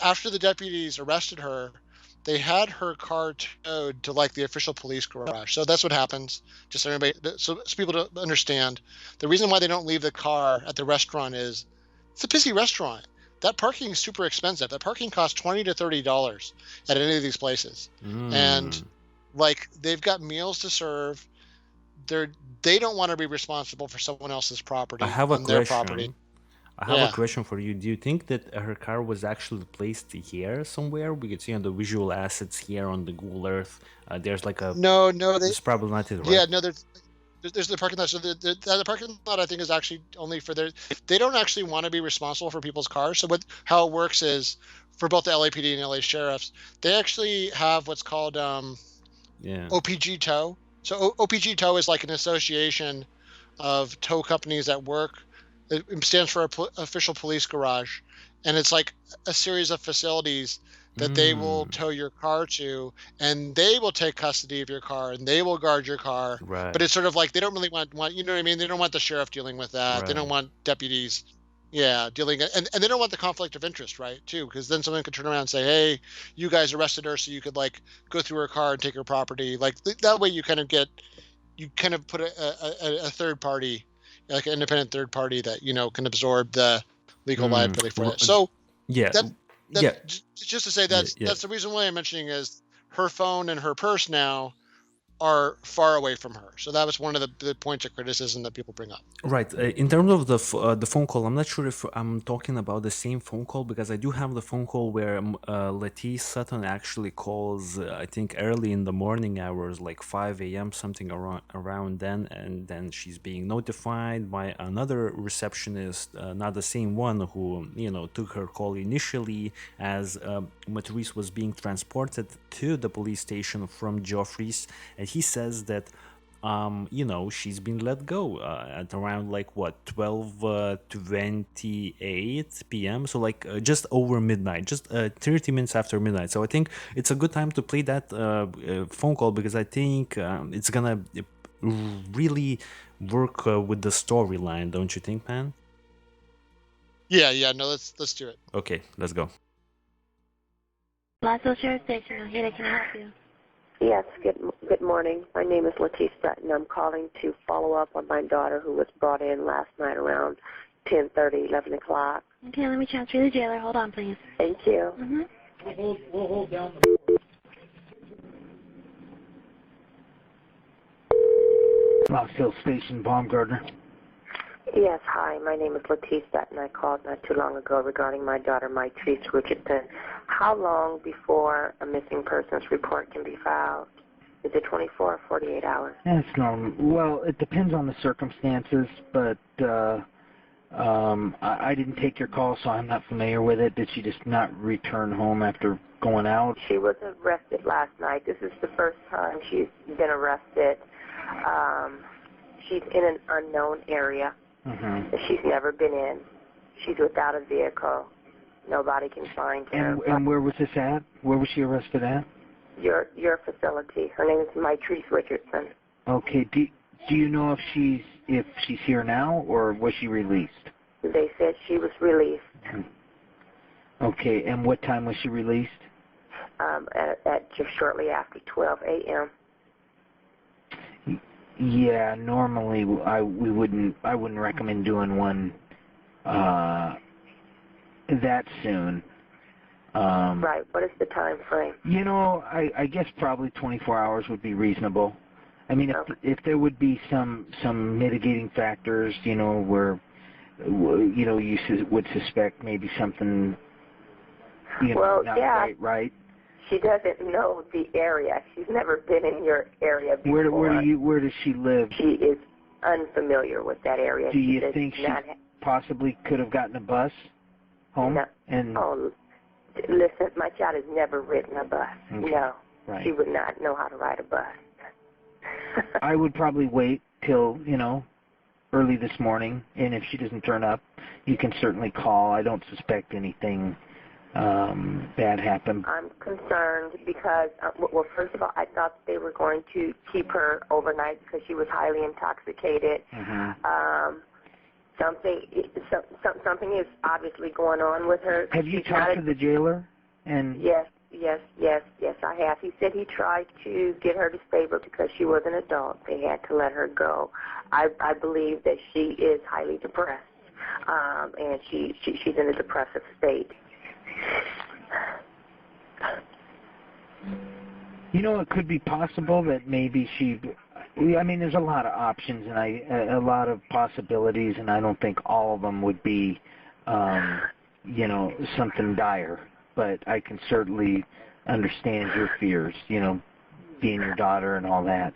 after the deputies arrested her, they had her car towed to like the official police garage. So that's what happens. Just so everybody, so people to understand, the reason why they don't leave the car at the restaurant is it's a busy restaurant. That parking is super expensive. That parking costs $20 to $30 at any of these places, and Mm. like they've got meals to serve. They don't want to be responsible for someone else's I property have a on their property. question. I have a Yeah. question for you. Do you think that her car was actually placed here somewhere? We could see on the visual assets here on the Google Earth. There's like a. No, no, This is probably not it, right? yeah, no, there's the parking lot. So the parking lot, I think, is actually only for they don't actually want to be responsible for people's cars. So how it works is for both the LAPD and LA sheriffs, they actually have what's called Yeah. OPG tow. So OPG tow is like an association of tow companies that work. It stands for official police garage, and it's like a series of facilities that they will Mm. tow your car to, and they will take custody of your car, and they will guard your car. But Right. it's sort of like they don't really want you know what I mean? They don't want the sheriff dealing with that. They don't Right. want deputies, yeah, dealing, and they don't want the conflict of interest, right? Too, because then someone could turn around and say, "Hey, you guys arrested her, so you could like go through her car and take her property." Like that way, you kind of put a third party, like an independent third party that can absorb the legal Mm. liability for that. So Yeah. that Yeah. just to say Yeah. Yeah. that's the reason why I'm mentioning is her phone and her purse now are far away from her. So that was one of the points of criticism that people bring up. Right. In terms of the phone call, I'm not sure if I'm talking about the same phone call because I do have the phone call where Lettice Sutton actually calls. I think early in the morning hours, like 5 a.m. something around then, and then she's being notified by another receptionist, not the same one who took her call initially, as Mitrice was being transported to the police station from Geoffrey's, and he says that she's been let go at around like what 12:28 p.m. So like just over midnight, just 30 minutes after midnight. So I think it's a good time to play that phone call because I think it's gonna really work with the storyline, don't you think, man? Yeah, no, let's do it. Okay, let's go. Lasso Sheriff Station, Ojeda, can I help you? Yes, good morning. My name is Lettice Sutton. I'm calling to follow up on my daughter who was brought in last night around 10:30, 11 o'clock. Okay, let me transfer the jailer. Hold on, please. Thank you. Mm-hmm. We'll hold down the Knoxville Station, Baumgartner. Yes, hi. My name is Lettice Sutton. I called not too long ago regarding my daughter, Mitrice Richardson. How long before a missing persons report can be filed? Is it 24 or 48 hours? That's normal. Well, it depends on the circumstances, but I didn't take your call, so I'm not familiar with it. Did she just not return home after going out? She was arrested last night. This is the first time she's been arrested. She's in an unknown area that she's never been in. She's without a vehicle. Nobody can find her. And where was this at? Where was she arrested at? Your facility. Her name is Mitrice Richardson. Okay. Do you know if she's here now or was she released? They said she was released. Okay. And what time was she released? At just shortly after 12 a.m. Yeah. Normally, I wouldn't recommend doing one that soon. Right. What is the time frame? I guess probably 24 hours would be reasonable. I mean, if there would be some mitigating factors, where you would suspect maybe something, not right. She doesn't know the area. She's never been in your area before. Where does she live? She is unfamiliar with that area. Do you think she possibly could have gotten a bus home? No. Listen, my child has never ridden a bus. Okay. No. Right. She would not know how to ride a bus. I would probably wait till, early this morning, and if she doesn't turn up, you can certainly call. I don't suspect anything bad happened. I'm concerned because, well, first of all, I thought they were going to keep her overnight because she was highly intoxicated. Something is obviously going on with her. Have you talked to the jailer? Yes, yes, I have. He said he tried to get her to stay, but because she was an adult, they had to let her go. I believe that she is highly depressed, and she's in a depressive state. You know, it could be possible that maybe I mean, there's a lot of options and a lot of possibilities, and I don't think all of them would be, you know, something dire. But I can certainly understand your fears, you know, being your daughter and all that.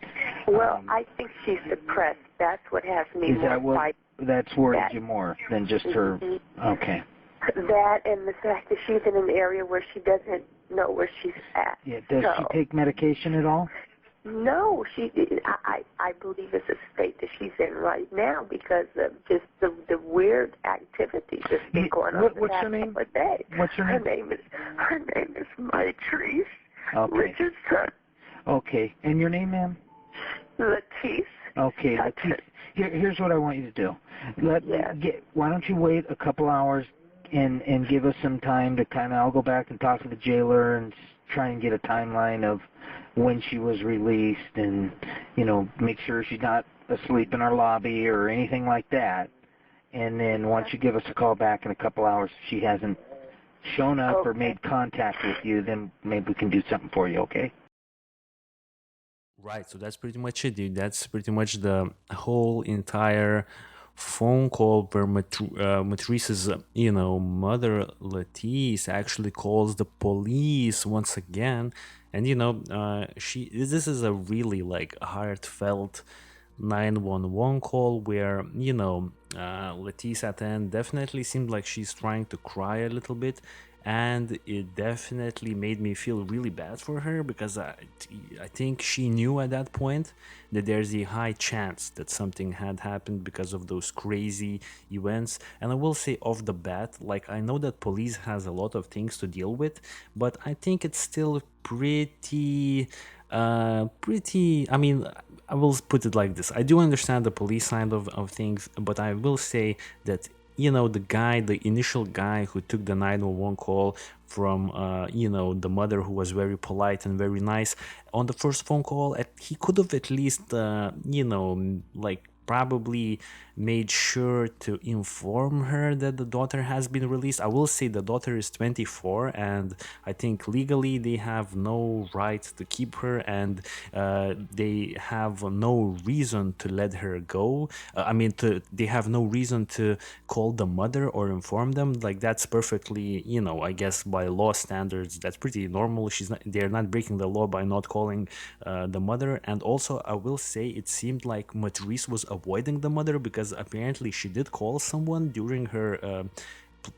Well, I think she's depressed. That's what has me more. That's worried you more than just her. Okay. That and the fact that she's in an area where she doesn't know where she's at. Yeah. Does she take medication at all? No, I believe it's a state that she's in right now because of just the weird activities that's been going on. What's her name? What's her name? Her name is Mitrice Richardson. Okay. And your name, ma'am? Mitrice. Okay, Mitrice. Here's what I want you to do. Why don't you wait a couple hours and give us some time to I'll go back and talk to the jailer and try and get a timeline of when she was released and, you know, make sure she's not asleep in our lobby or anything like that. And then once you give us a call back in a couple hours, if she hasn't shown up or made contact with you, then maybe we can do something for you, okay? Right, so that's pretty much it, dude. That's pretty much the whole entire phone call where Matrice's, you know, mother Letice actually calls the police once again, and you know, this is a really like heartfelt 911 call where, you know, Letice at the end definitely seemed like she's trying to cry a little bit, and it definitely made me feel really bad for her because I think she knew at that point that there's a high chance that something had happened because of those crazy events. And I will say off the bat, like, I know that police has a lot of things to deal with, but I think it's still pretty I mean, I will put it like this. I do understand the police side of things, but I will say that, you know, the initial guy who took the 911 call from, you know, the mother who was very polite and very nice on the first phone call, he could have at least, you know, like probably made sure to inform her that the daughter has been released. I will say the daughter is 24, and I think legally they have no right to keep her, and they have no reason to let her go. They have no reason to call the mother or inform them. Like, that's perfectly, you know, I guess by law standards, that's pretty normal. They're not breaking the law by not calling the mother. And also, I will say it seemed like Matrice was avoiding the mother because apparently she did call someone during her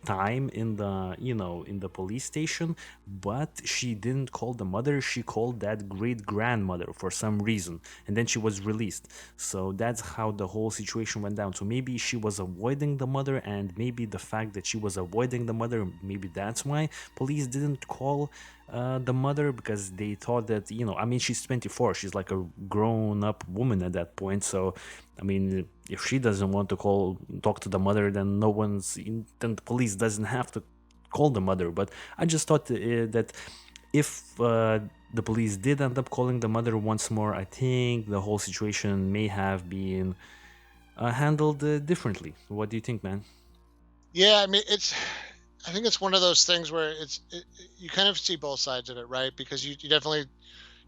time in the police station, but she didn't call the mother. She called that great grandmother for some reason, and then she was released. So that's how the whole situation went down. So maybe she was avoiding the mother, and maybe the fact that she was avoiding the mother, maybe that's why police didn't call the mother, because they thought that, you know, I mean, she's 24, she's like a grown-up woman at that point. So I mean, if she doesn't want to talk to the mother, then then the police doesn't have to call the mother. But I just thought that if the police did end up calling the mother once more, I think the whole situation may have been handled differently. What do you think, man? Yeah, I mean, I think it's one of those things where you kind of see both sides of it, right? Because you definitely,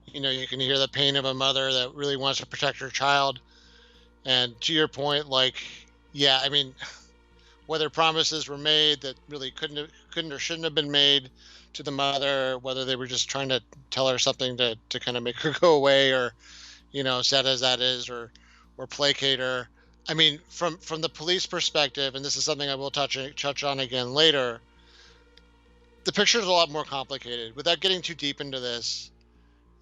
you know, you can hear the pain of a mother that really wants to protect her child. And to your point, like, yeah, I mean, whether promises were made that really couldn't or shouldn't have been made to the mother, whether they were just trying to tell her something to kind of make her go away, or, you know, sad as that is, or placate her. I mean, from the police perspective, and this is something I will touch on again later, the picture is a lot more complicated. Without getting too deep into this,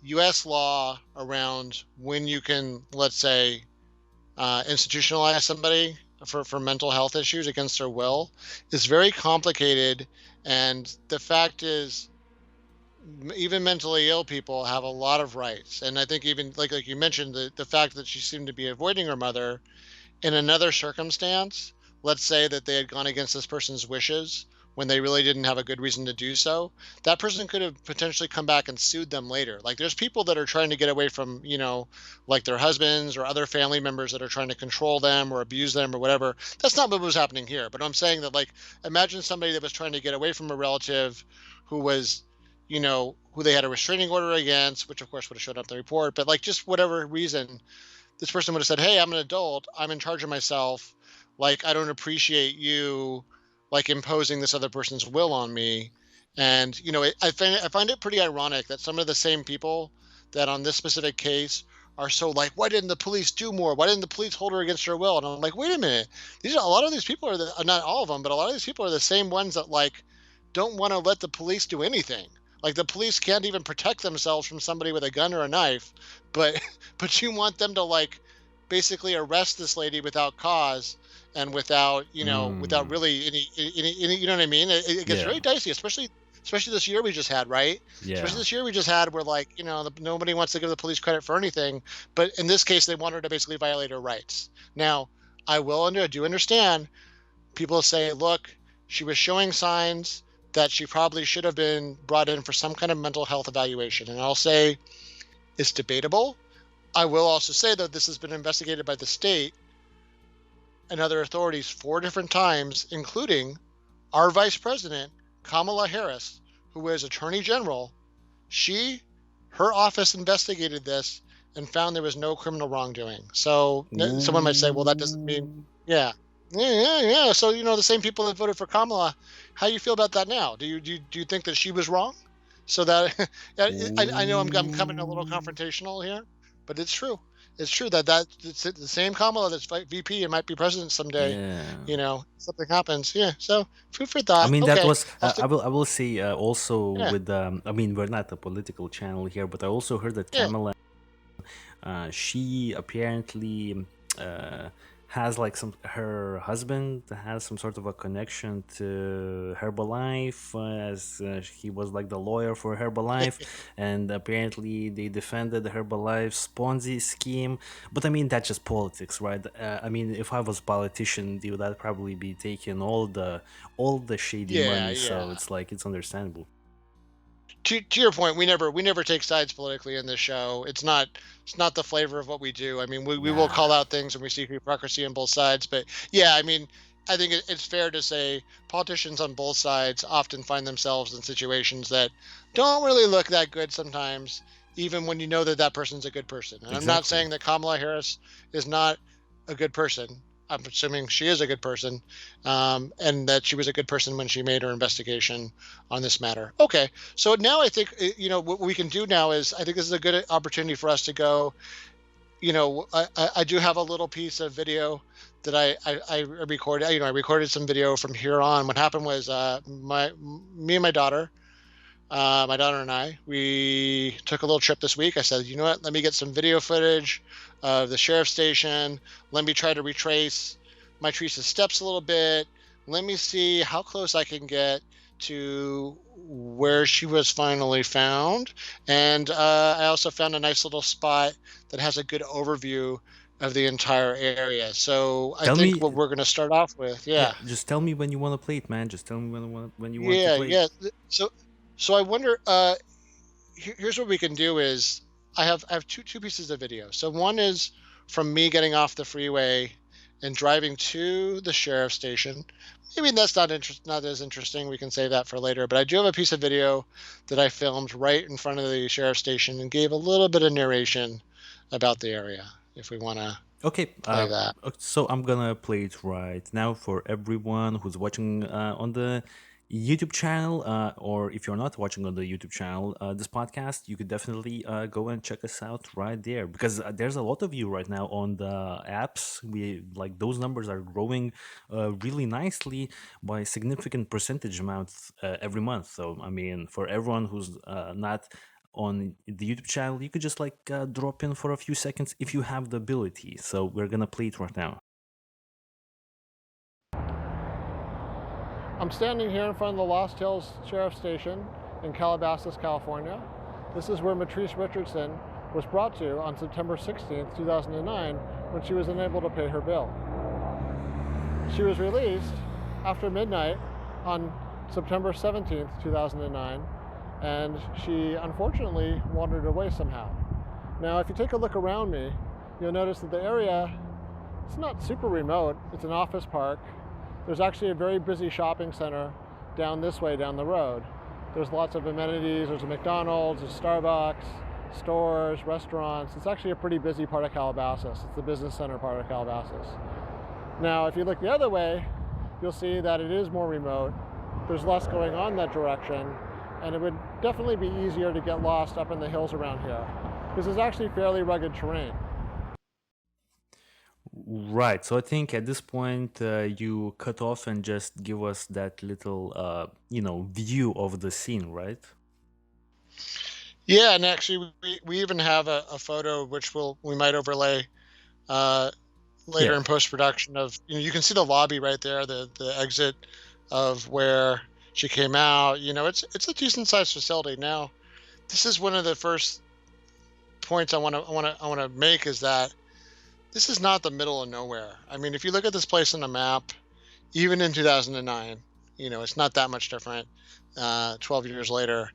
U.S. law around when you can, let's say, institutionalize somebody for mental health issues against their will is very complicated. And the fact is, even mentally ill people have a lot of rights. And I think even like you mentioned, the fact that she seemed to be avoiding her mother in another circumstance, let's say that they had gone against this person's wishes, when they really didn't have a good reason to do so, that person could have potentially come back and sued them later. Like there's people that are trying to get away from, like their husbands or other family members that are trying to control them or abuse them or whatever. That's not what was happening here. But I'm saying that, like, imagine somebody that was trying to get away from a relative who was, who they had a restraining order against, which of course would have showed up in the report, but like just whatever reason, this person would have said, "Hey, I'm an adult. I'm in charge of myself. Like, I don't appreciate you like imposing this other person's will on me." And I find it pretty ironic that some of the same people that on this specific case are so like, why didn't the police do more? Why didn't the police hold her against her will? And I'm like, wait a minute. A lot of these people are not all of them, but a lot of these people are the same ones that like don't want to let the police do anything. Like the police can't even protect themselves from somebody with a gun or a knife, but but you want them to like basically arrest this lady without cause and without without really any you know what I mean? It gets very dicey, especially this year we just had, right? Especially this year we just had, where like nobody wants to give the police credit for anything, but in this case they want her to basically violate her rights. Now I do understand people say, look, she was showing signs that she probably should have been brought in for some kind of mental health evaluation, and I'll say it's debatable. I will also say that this has been investigated by the state and other authorities 4 different times, including our vice president, Kamala Harris, who is Attorney General. Her office investigated this and found there was no criminal wrongdoing. So someone might say, well, that doesn't mean, yeah. So, the same people that voted for Kamala, how you feel about that now? Do you think that she was wrong? So that, I know I'm coming a little confrontational here, but it's true. It's true that it's the same Kamala that's VP and might be president someday. Yeah. Something happens. Yeah. So food for thought. I mean, okay. that was. I will say also with. I mean, we're not a political channel here, but I also heard that Kamala, she apparently has like her husband has some sort of a connection to Herbalife, as he was like the lawyer for Herbalife, and apparently they defended Herbalife's Ponzi scheme. But I mean, that's just politics, right? I mean, if I was a politician, they would probably be taking all the shady money. So it's like, it's understandable. To your point, we never take sides politically in this show. It's not the flavor of what we do. I mean, we will call out things when we see hypocrisy on both sides, but yeah, I mean, I think it's fair to say politicians on both sides often find themselves in situations that don't really look that good sometimes, even when you know that person's a good person. And I'm not saying that Kamala Harris is not a good person. I'm assuming she is a good person, and that she was a good person when she made her investigation on this matter. Okay, so now I think what we can do now is, I think this is a good opportunity for us to go. I do have a little piece of video that I recorded. I recorded some video from here on. What happened was me and my daughter and I, we took a little trip this week. I said, you know what, let me get some video footage of the sheriff's station. Let me try to retrace Mitrice's steps a little bit. Let me see how close I can get to where she was finally found. And I also found a nice little spot that has a good overview of the entire area. So I think what we're going to start off with, just tell me when you want to play it, man. Just tell me when you want to play it. So I wonder, here's what we can do is, I have two pieces of video. So one is from me getting off the freeway and driving to the sheriff's station. Maybe that's not as interesting. We can save that for later. But I do have a piece of video that I filmed right in front of the sheriff's station and gave a little bit of narration about the area, if we want to play that. So I'm going to play it right now for everyone who's watching on the YouTube channel, or if you're not watching on the YouTube channel, this podcast, you could definitely go and check us out right there, because there's a lot of you right now on the apps. We like those numbers are growing really nicely by significant percentage amounts every month. So I mean, for everyone who's not on the YouTube channel, you could just like drop in for a few seconds if you have the ability. So we're gonna play it right now. I'm standing here in front of the Lost Hills Sheriff's Station in Calabasas, California. This is where Mitrice Richardson was brought to on September 16th, 2009, when she was unable to pay her bill. She was released after midnight on September 17th, 2009, and she unfortunately wandered away somehow. Now, if you take a look around me, you'll notice that the area, it's not super remote. It's an office park. There's actually a very busy shopping center down this way, down the road. There's lots of amenities. There's a McDonald's, a Starbucks, stores, restaurants. It's actually a pretty busy part of Calabasas. It's the business center part of Calabasas. Now, if you look the other way, you'll see that it is more remote. There's less going on that direction, and it would definitely be easier to get lost up in the hills around here. This is actually fairly rugged terrain. Right. So I think at this point you cut off and just give us that little, view of the scene, right? Yeah, and actually, we even have a photo which we might overlay later in post production of you can see the lobby right there, the exit of where she came out. It's a decent sized facility. Now, this is one of the first points I want to make is that this is not the middle of nowhere. I mean, if you look at this place on the map, even in 2009, it's not that much different. 12 years later,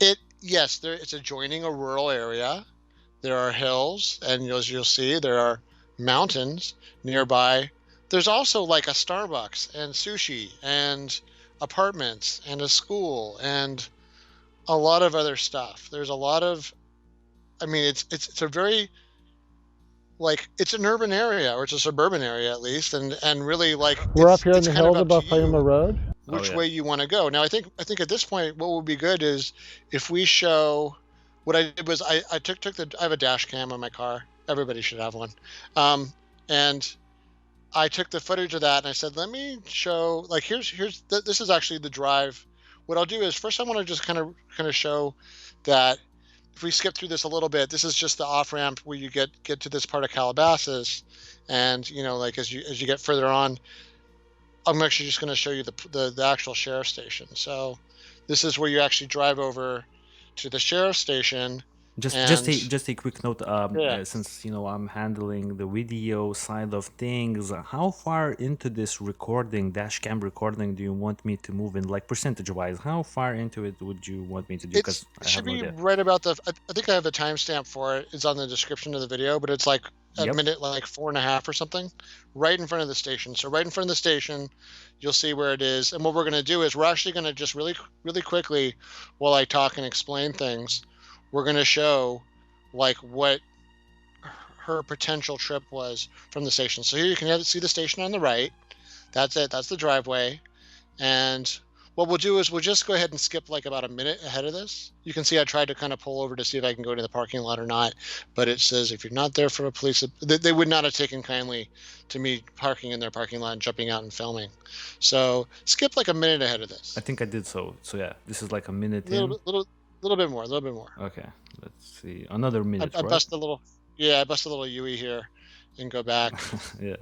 it's adjoining a rural area. There are hills, and as you'll see, there are mountains nearby. There's also like a Starbucks and sushi and apartments and a school and a lot of other stuff. There's a lot of, it's a very, it's an urban area, or it's a suburban area at least, and really we're up here in the hills above Piuma Road. Which way you want to go. Now, I think at this point, what would be good is if we show. What I did was I have a dash cam on my car. Everybody should have one, and I took the footage of that and I said, let me show. This is actually the drive. What I'll do is first I want to just kind of show that. If we skip through this a little bit, this is just the off ramp where you get to this part of Calabasas, and as you get further on, I'm actually just going to show you the actual sheriff's station. So this is where you actually drive over to the sheriff's station. Just a quick note. Since I'm handling the video side of things, how far into this recording, dash cam recording, do you want me to move in, like percentage wise? How far into it would you want me to do? It should be right about I think I have a timestamp for it. It's on the description of the video, but it's like a minute, like 4.5 or something, right in front of the station. So right in front of the station, you'll see where it is. And what we're going to do is we're actually going to just really, really quickly, while I talk and explain things, we're going to show what her potential trip was from the station. So here you can see the station on the right. That's it. That's the driveway. And what we'll do is we'll just go ahead and skip about a minute ahead of this. You can see I tried to kind of pull over to see if I can go to the parking lot or not. But it says if you're not there for a police, they would not have taken kindly to me parking in their parking lot and jumping out and filming. So skip a minute ahead of this. I think I did so. So yeah, this is a minute in. A little bit more. Okay, let's see. Another minute. I bust a little UE here, and go back. Yeah.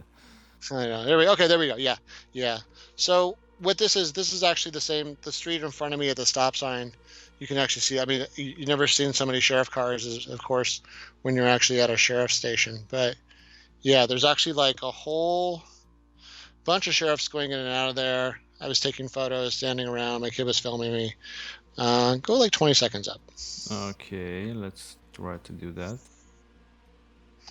I know. There we go. Yeah. So what this is actually the street in front of me at the stop sign. You can actually see. I mean, you've never seen so many sheriff cars, of course, when you're actually at a sheriff's station. But yeah, there's actually a whole bunch of sheriffs going in and out of there. I was taking photos, standing around. My kid was filming me. Go 20 seconds up. Okay, let's try to do that.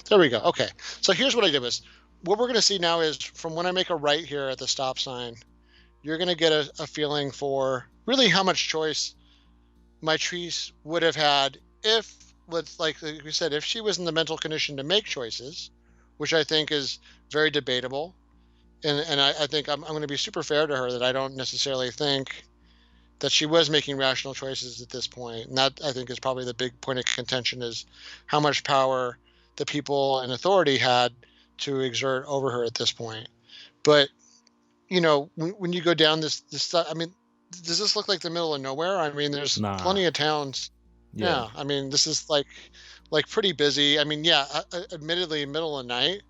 There we go. Okay, so here's what I did was, what we're going to see now is from when I make a right here at the stop sign, you're going to get a feeling for really how much choice Mitrice would have had if, like we said, if she was in the mental condition to make choices, which I think is very debatable. And I think I'm going to be super fair to her that I don't necessarily think that she was making rational choices at this point. And that, I think, is probably the big point of contention, is how much power the people in authority had to exert over her at this point. But, when you go down this stuff, I mean, does this look like the middle of nowhere? I mean, there's plenty of towns. Yeah. I mean, this is like pretty busy. I mean, admittedly, middle of night,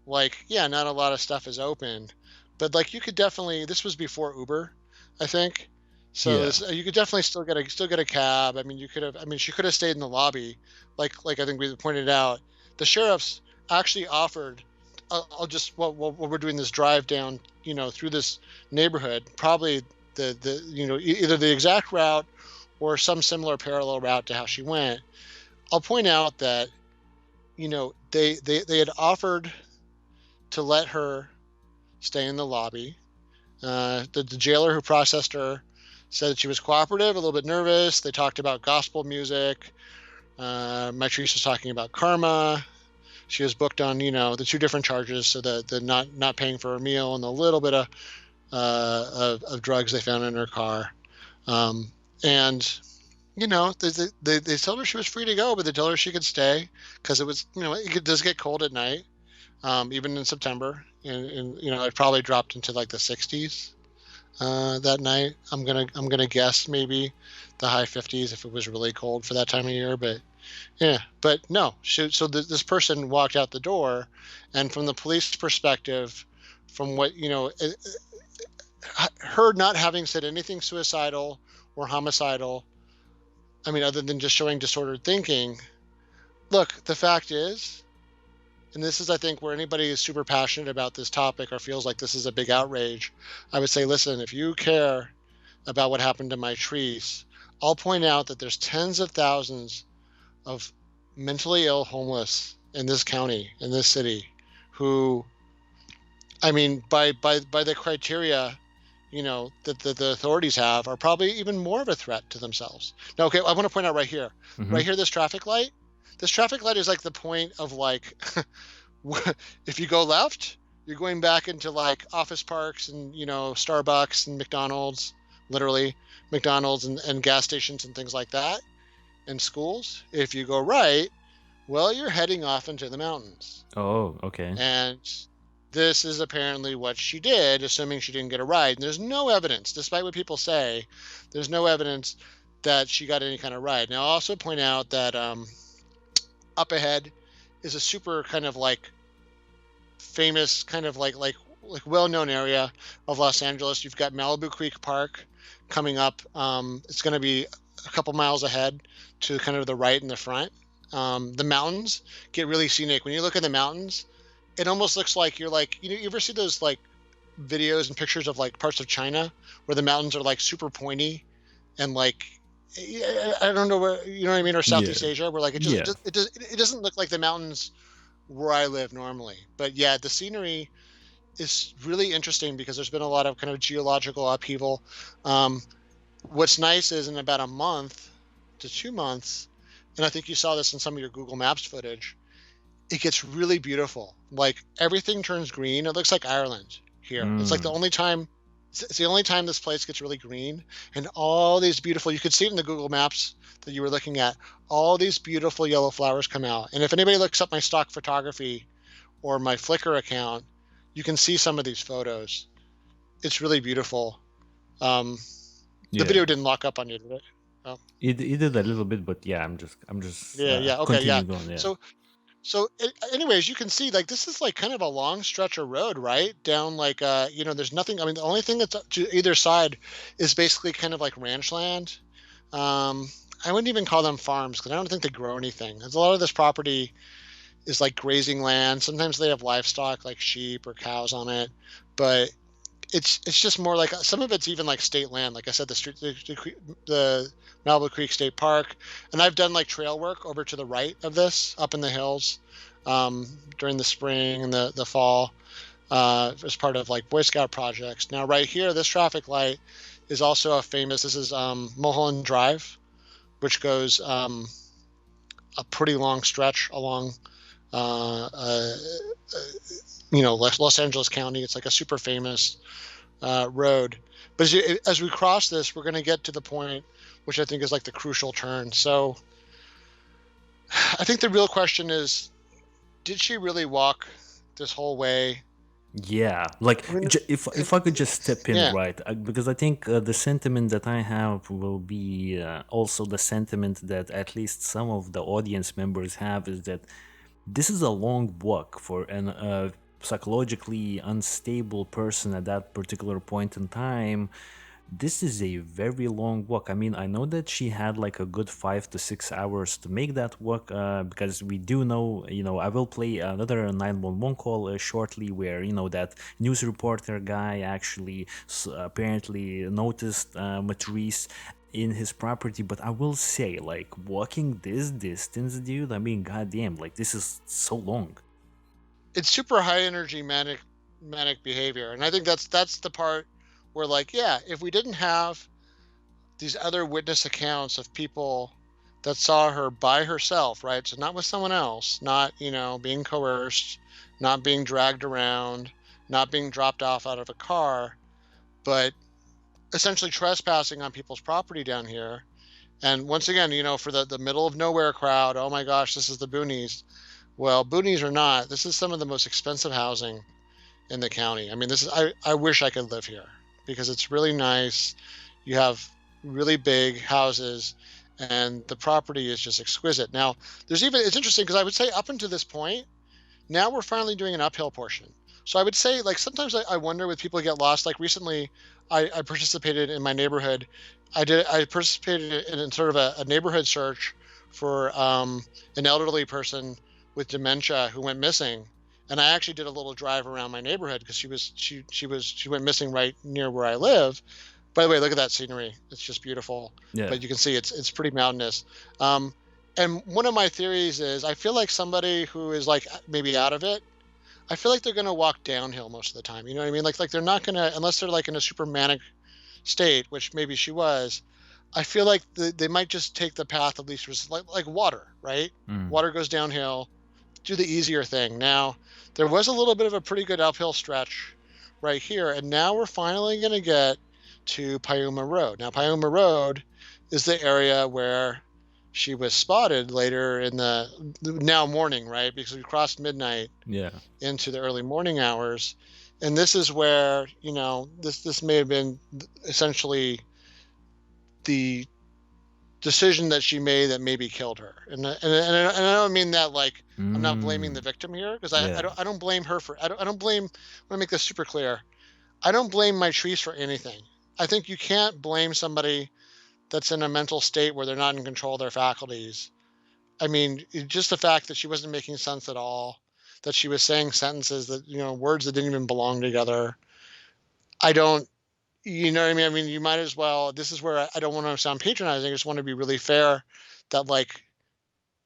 not a lot of stuff is open. But you could definitely, this was before Uber, I think. So you could definitely still get a cab. I mean, she could have stayed in the lobby, like I think we pointed out. The sheriffs actually offered. While we're doing this drive down, through this neighborhood, probably either the exact route or some similar parallel route to how she went. I'll point out that, they had offered to let her stay in the lobby. The jailer who processed her said that she was cooperative, a little bit nervous. They talked about gospel music. Mitrice was talking about karma. She was booked on, the two different charges, so the not paying for her meal and the little bit of drugs they found in her car. And they told her she was free to go, but they told her she could stay because it was, it does get cold at night, even in September, and it probably dropped into like the 60s that night. I'm gonna guess maybe the high 50s if it was really cold for that time of year, but yeah, but no. So this person walked out the door, and from the police perspective, from what her not having said anything suicidal or homicidal, I mean, other than just showing disordered thinking. Look, the fact is, and this is, I think, where anybody is super passionate about this topic or feels like this is a big outrage, I would say, listen, if you care about what happened to Mitrice, I'll point out that there's tens of thousands of mentally ill homeless in this county, in this city, who, I mean, by the criteria, that the authorities have, are probably even more of a threat to themselves. Now, okay, I want to point out right here, this traffic light. This traffic light is like the point of like, if you go left, you're going back into like office parks and, Starbucks and McDonald's, literally McDonald's and gas stations and things like that, and schools. If you go right, well, you're heading off into the mountains. Oh, okay. And this is apparently what she did, assuming she didn't get a ride. And there's no evidence, despite what people say, there's no evidence that she got any kind of ride. Now, I'll also point out that up ahead is a super kind of like famous, kind of like well-known area of Los Angeles. You've got Malibu Creek Park coming up. It's going to be a couple miles ahead to kind of the right and the front. The mountains get really scenic. When you look at the mountains, it almost looks like you're like, you ever see those like videos and pictures of like parts of China where the mountains are like super pointy and like, I don't know where, you know what I mean? Or Southeast Asia, where like it doesn't look like the mountains where I live normally. But yeah, the scenery is really interesting because there's been a lot of kind of geological upheaval. What's nice is in about a month to 2 months, and I think you saw this in some of your Google Maps footage, it gets really beautiful. Like everything turns green. It looks like Ireland here. It's like the only time, it's the only time this place gets really green, and all these beautiful, you could see it in the Google Maps that you were looking at, all these beautiful yellow flowers come out. And if anybody looks up my stock photography or my Flickr account, you can see some of these photos. It's really beautiful. The video didn't lock up on you, did it? Oh. It did a little bit, but yeah, I'm just okay, yeah. Going, yeah. So anyways, you can see like this is like kind of a long stretch of road, right? Down like there's nothing. I mean, the only thing that's to either side is basically kind of like ranch land. I wouldn't even call them farms because I don't think they grow anything. There's a lot of this property is like grazing land. Sometimes they have livestock like sheep or cows on it, but it's just more like some of it's even like state land. Like I said, the Malibu Creek State Park, and I've done like trail work over to the right of this, up in the hills, during the spring and the fall, as part of like Boy Scout projects. Now, right here, this traffic light is also a famous. This is Mulholland Drive, which goes a pretty long stretch along, Los Angeles County. It's like a super famous road. But as we cross this, we're going to get to the point, which I think is like the crucial turn. So I think the real question is, did she really walk this whole way? Yeah, like if I could just step in, right? Because I think the sentiment that I have will be also the sentiment that at least some of the audience members have, is that this is a long walk for an psychologically unstable person at that particular point in time This is a very long walk. I mean, I know that she had like a good 5 to 6 hours to make that walk, because we do know, I will play another 911 call shortly where, that news reporter guy actually apparently noticed Matrice in his property. But I will say, like, walking this distance, dude, I mean, goddamn, like, this is so long. It's super high energy manic behavior, and I think that's the part where, like, yeah, if we didn't have these other witness accounts of people that saw her by herself, right? So not with someone else, not, being coerced, not being dragged around, not being dropped off out of a car, but essentially trespassing on people's property down here. And once again, for the middle of nowhere crowd, oh my gosh, this is the boonies. Well, boonies or not, this is some of the most expensive housing in the county. I mean, I wish I could live here because it's really nice. You have really big houses and the property is just exquisite. Now, it's interesting because I would say up until this point, now we're finally doing an uphill portion. So I would say, like, sometimes I wonder with people get lost. Like recently, I participated in my neighborhood. I participated in sort of a neighborhood search for an elderly person with dementia who went missing. And I actually did a little drive around my neighborhood because she went missing right near where I live. By the way, look at that scenery. It's just beautiful. Yeah. But you can see it's pretty mountainous. And one of my theories is I feel like somebody who is like maybe out of it, I feel like they're going to walk downhill most of the time. You know what I mean? Like they're not going to, unless they're like in a super manic state, which maybe she was. I feel like they might just take the path of least resistance, like water, right? Water goes downhill. Do the easier thing. Now, there was a little bit of a pretty good uphill stretch right here, and now we're finally going to get to Piuma Road. Now, Piuma Road is the area where she was spotted later in the now morning, right? Because we crossed midnight into the early morning hours. And this is where, this may have been essentially the decision that she made that maybe killed her. And I don't mean that like I'm not blaming the victim here, because I don't blame her for I don't blame. I want to make this super clear. I don't blame Mitrice for anything. I think you can't blame somebody that's in a mental state where they're not in control of their faculties. I mean, just the fact that she wasn't making sense at all, that she was saying sentences that, words that didn't even belong together. I don't, you know what I mean? I mean, you might as well, this is where I don't want to sound patronizing. I just want to be really fair that, like,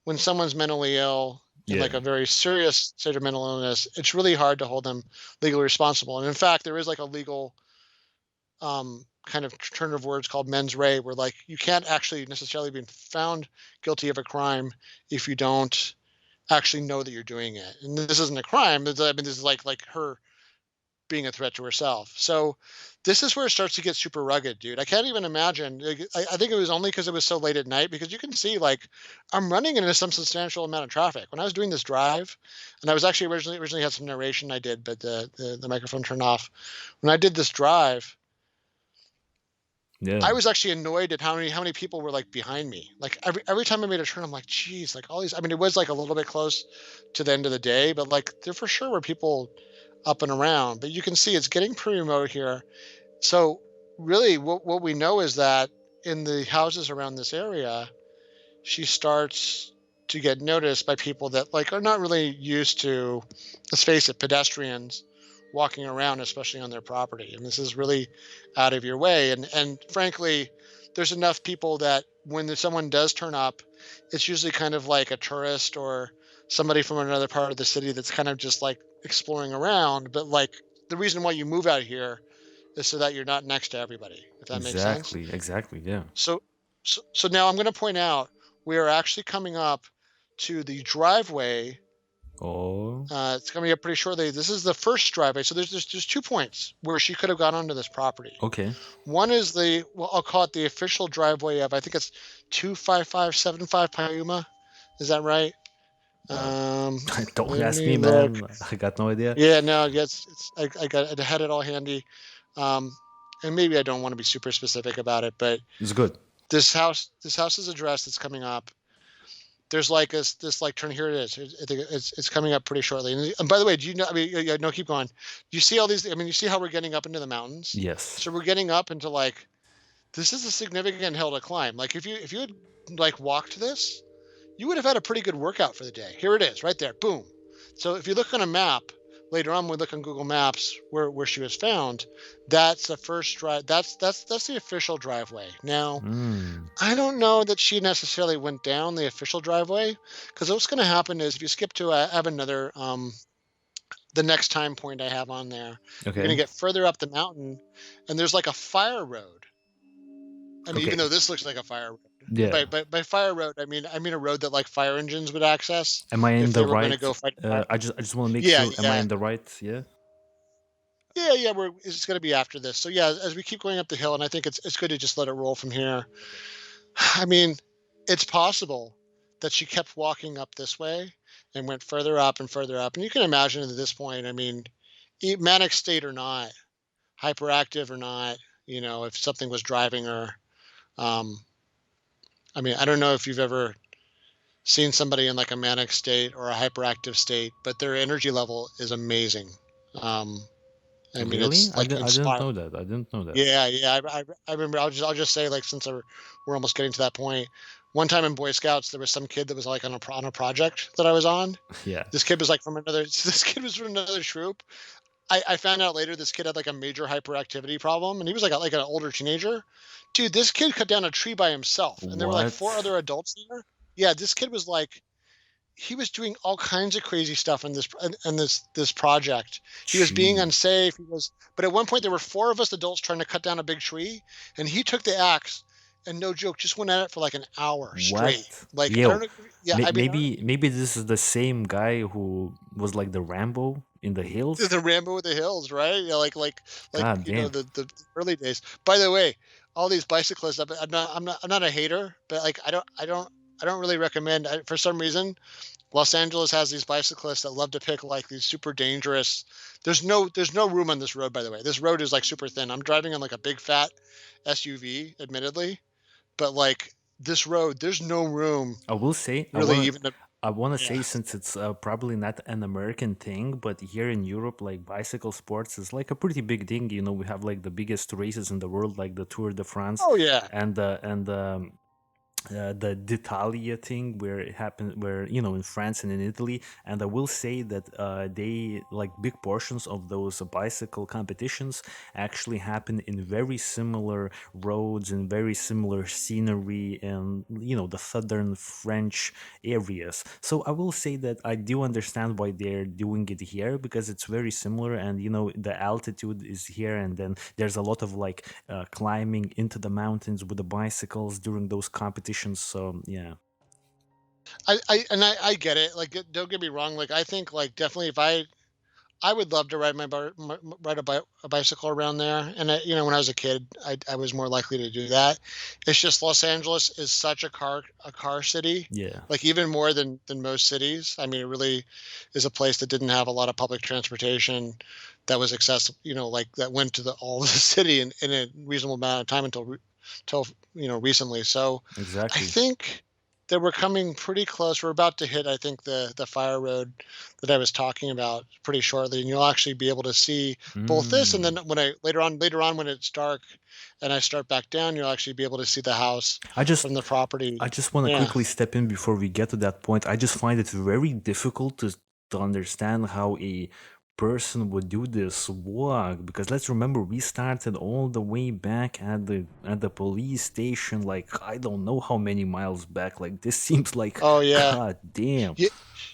when someone's mentally ill in like a very serious state of mental illness, it's really hard to hold them legally responsible. And in fact, there is like a legal kind of turn of words called mens rea, where like you can't actually necessarily be found guilty of a crime if you don't actually know that you're doing it. And this isn't a crime. This is like her being a threat to herself. So this is where it starts to get super rugged, dude. I can't even imagine. I think it was only because it was so late at night, because you can see like I'm running into some substantial amount of traffic. When I was doing this drive, and I was actually originally had some narration I did, but the microphone turned off. When I did this drive, I was actually annoyed at how many people were like behind me. Like every time I made a turn, I'm like, geez, like all these. I mean, it was like a little bit close to the end of the day, but like there for sure were people up and around. But you can see it's getting pretty remote here. So really, what we know is that in the houses around this area, she starts to get noticed by people that like are not really used to, let's face it, pedestrians walking around, especially on their property. And this is really out of your way. And frankly, there's enough people that when someone does turn up, it's usually kind of like a tourist or somebody from another part of the city that's kind of just like exploring around. But like the reason why you move out here is so that you're not next to everybody, if that makes sense. Exactly. Yeah. So now I'm going to point out we are actually coming up to the driveway. It's coming up pretty shortly. This is the first driveway. So there's 2 points where she could have gone onto this property. Okay. One is I'll call it the official driveway of, I think it's 25575 Piuma. Is that right? Don't ask me, man. I got no idea. Yeah, no, I had it all handy. And maybe I don't want to be super specific about it, but it's good. This house's address that's coming up there's like this like turn. Here it is. I think it's coming up pretty shortly. And by the way, do you know? I mean, yeah, no, keep going. Do you see all these? I mean, you see how we're getting up into the mountains. Yes. So we're getting up into like, this is a significant hill to climb. Like if you had like walked this, you would have had a pretty good workout for the day. Here it is, right there. Boom. So if you look on a map later on, we look on Google Maps where she was found. That's the first drive. That's the official driveway. Now, I don't know that she necessarily went down the official driveway, because what's going to happen is if you skip to, I have another, the next time point I have on there, you're going to get further up the mountain, and there's like a fire road. I mean, even though this looks like a fire road. Yeah. By fire road, I mean a road that like fire engines would access. Am I in if the they were right? Going to go fight I just want to make Yeah, sure. Am I in the right? Yeah. Yeah, it's going to be after this. So yeah, as we keep going up the hill, and I think it's good to just let it roll from here. I mean, it's possible that she kept walking up this way and went further up and further up. And you can imagine at this point, I mean, manic state or not, hyperactive or not, you know, if something was driving her. I mean, I don't know if you've ever seen somebody in like a manic state or a hyperactive state, but their energy level is amazing. I mean, Really? it's like I didn't know that. I didn't know that. Yeah. I remember. I'll just say, like, since we're almost getting to that point. One time in Boy Scouts, there was some kid that was like on a project that I was on. Yeah. This kid was like from another. This kid was from another troop. I found out later this kid had like a major hyperactivity problem, and he was like an older teenager. Dude, this kid cut down a tree by himself, and there were like 4 other adults there. Yeah, this kid was like, he was doing all kinds of crazy stuff in this project. He was being unsafe. But at one point there were 4 of us adults trying to cut down a big tree, and he took the axe and, no joke, just went at it for like an hour straight. Like, Yo, I don't know. Yeah, maybe this is the same guy who was like the Rambo in the hills. The Rambo with the hills, right? Yeah, like God you know, damn. the early days. By the way, all these bicyclists, I'm not a hater, but like I don't really recommend. For some reason, Los Angeles has these bicyclists that love to pick like these super dangerous. There's no room on this road, by the way. This road is like super thin. I'm driving on like a big fat SUV, admittedly, but like this road, there's no room. I will say, Really, I want to say, since it's probably not an American thing, but here in Europe, like bicycle sports is like a pretty big thing. You know, we have like the biggest races in the world, like the Tour de France, Oh yeah. and the d'Italia thing, where it happened, where, you know, in France and in Italy. And I will say that they, like, big portions of those bicycle competitions actually happen in very similar roads and very similar scenery and, you know, the southern French areas. So I will say that I do understand why they're doing it here, because it's very similar, and, you know, the altitude is here, and then there's a lot of like climbing into the mountains with the bicycles during those competitions. So yeah. I get it. Like, don't get me wrong. Like, I think like definitely if I would love to ride a bicycle around there. And you know, when I was a kid, I was more likely to do that. It's just Los Angeles is such a car city. Yeah. Like even more than most cities. I mean, it really is a place that didn't have a lot of public transportation that was accessible. You know, like that went to all of the city in a reasonable amount of time until you know, recently. So Exactly. I think that we're coming pretty close. We're about to hit, I think, the fire road that I was talking about pretty shortly, and you'll actually be able to see both this, and then when later on when it's dark and I start back down, you'll actually be able to see the house from the property. I just want to quickly step in before we get to that point. I just find it very difficult to understand how a person would do this walk, because let's remember, we started all the way back at the police station, like I don't know how many miles back. Like this seems like, Oh yeah. God damn.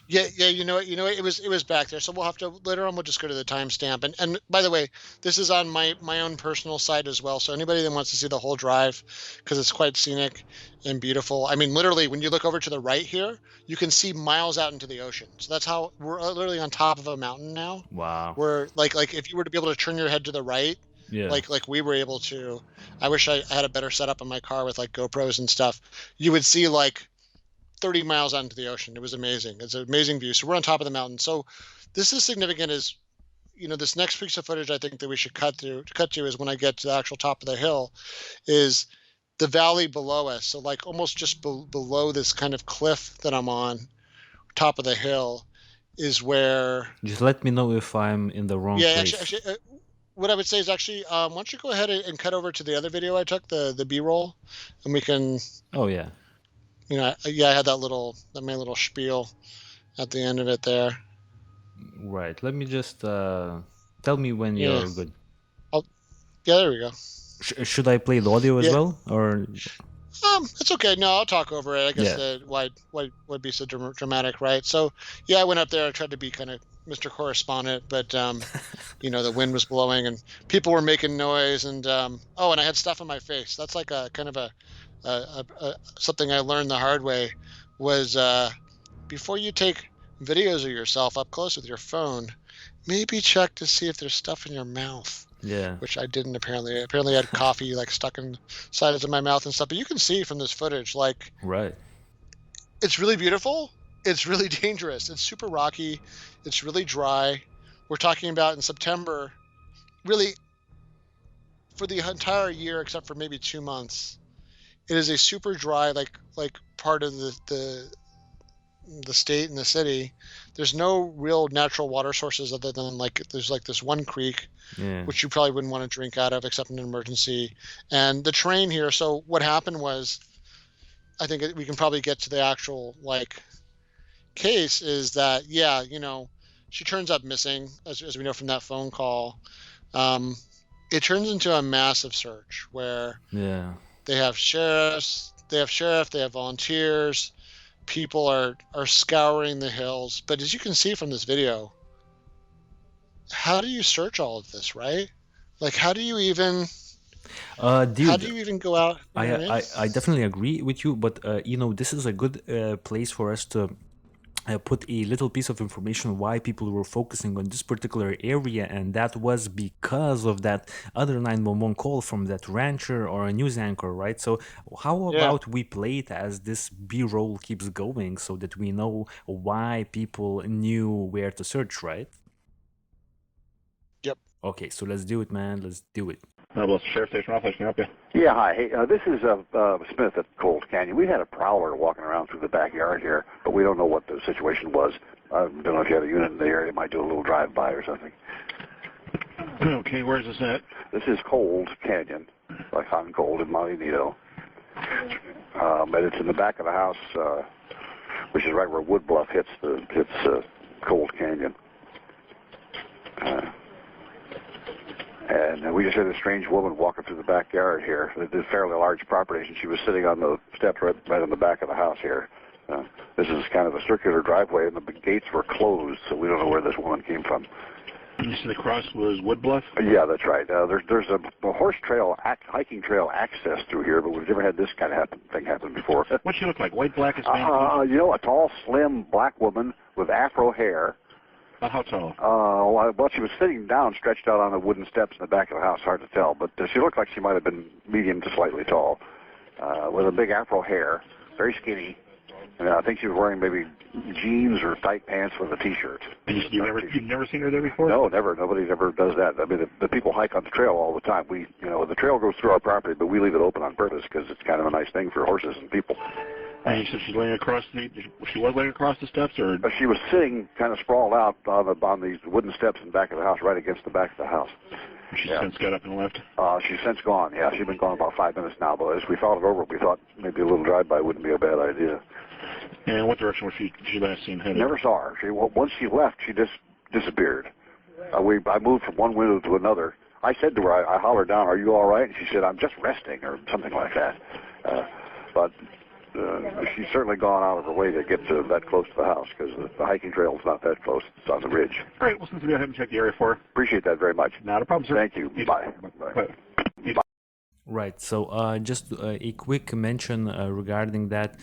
Yeah. You know what? It was back there. So we'll have to later on. We'll just go to the timestamp. And by the way, this is on my own personal site as well. So anybody that wants to see the whole drive, because it's quite scenic and beautiful. I mean, literally, when you look over to the right here, you can see miles out into the ocean. So that's how we're literally on top of a mountain now. Wow. We're like if you were to be able to turn your head to the right, Yeah. like we were able to. I wish I had a better setup in my car with like GoPros and stuff. You would see like 30 miles out into the ocean. It was amazing. It's an amazing view. So we're on top of the mountain. So this is significant as, you know, this next piece of footage I think that we should cut to is when I get to the actual top of the hill, is the valley below us. So like almost just below this kind of cliff that I'm on, top of the hill, is where. Just let me know if I'm in the wrong Yeah, place. actually, what I would say is actually, why don't you go ahead and cut over to the other video I took, the B-roll, and we can. Oh yeah. I had that my little spiel at the end of it there. Right. Let me just tell me when Yeah. you're good. Yeah, there we go. Should I play the audio as well, or? It's okay. No, I'll talk over it. I guess why be so dramatic, right? So, yeah, I went up there. I tried to be kind of Mr. Correspondent, but the wind was blowing and people were making noise, and and I had stuff on my face. That's like a kind of a something I learned the hard way was before you take videos of yourself up close with your phone, maybe check to see if there's stuff in your mouth. Yeah. Which I didn't apparently. Apparently I had coffee like stuck in sides of my mouth and stuff. But you can see from this footage, like, right, it's really beautiful. It's really dangerous. It's super rocky. It's really dry. We're talking about in September, really for the entire year except for maybe 2 months. It is a super dry like part of the state and the city. There's no real natural water sources other than there's this one creek, which you probably wouldn't want to drink out of except in an emergency. And the terrain here. So what happened was, I think we can probably get to the actual case is that, she turns up missing as we know from that phone call. It turns into a massive search where they have sheriffs, they have volunteers. People are scouring the hills, but as you can see from this video, how do you search all of this, right? Like, how do you even dude, how do you even go out? I definitely agree with you, but this is a good place for us to put a little piece of information why people were focusing on this particular area, and that was because of that other 911 call from that rancher or a news anchor, right? So how about we play it as this B-roll keeps going so that we know why people knew where to search, right? Yep. Okay, so let's do it, man. Let's do it. Sheriff Station Office, can I help you? Yeah, hi. Hey, this is Smith at Cold Canyon. We had a prowler walking around through the backyard here, but we don't know what the situation was. I don't know if you had a unit in the area. It might do a little drive-by or something. Okay, where's this at? This is Cold Canyon, like hot and cold in Monte Nido. And it's in the back of the house, which is right where Wood Bluff hits Cold Canyon. And we just had a strange woman walking through the backyard here. It's a fairly large property, and she was sitting on the steps right on the back of the house here. This is kind of a circular driveway, and the gates were closed, so we don't know where this woman came from. You said the cross was Wood Bluff? Yeah, that's right. There's a horse trail, hiking trail access through here, but we've never had this kind of thing happen before. What'd she look like? White, black, Hispanic? A tall, slim black woman with afro hair. How tall? Well, she was sitting down, stretched out on the wooden steps in the back of the house. Hard to tell, but she looked like she might have been medium to slightly tall, with a big afro hair, very skinny. And I think she was wearing maybe jeans or tight pants with a T-shirt. You've never seen her there before? No, never. Nobody ever does that. I mean, the people hike on the trail all the time. The trail goes through our property, but we leave it open on purpose because it's kind of a nice thing for horses and people. And you said she's laying across she was laying across the steps, or? She was sitting kind of sprawled out on these wooden steps in the back of the house, right against the back of the house. She's since got up and left? She's since gone, yeah. She's been gone about 5 minutes now, but as we thought it over, we thought maybe a little drive-by wouldn't be a bad idea. And what direction was she last seen headed? Never saw her. Once she left, she just disappeared. I moved from one window to another. I said to her, I hollered down, "Are you all right?" And she said, "I'm just resting," or something like that. But she's certainly gone out of her way to get to that close to the house because the hiking trail is not that close. It's on the ridge. All right, well, since we go ahead and check the area for her. Appreciate that very much. Not a problem, sir. Thank you. Bye. Bye. Right, so just a quick mention regarding that.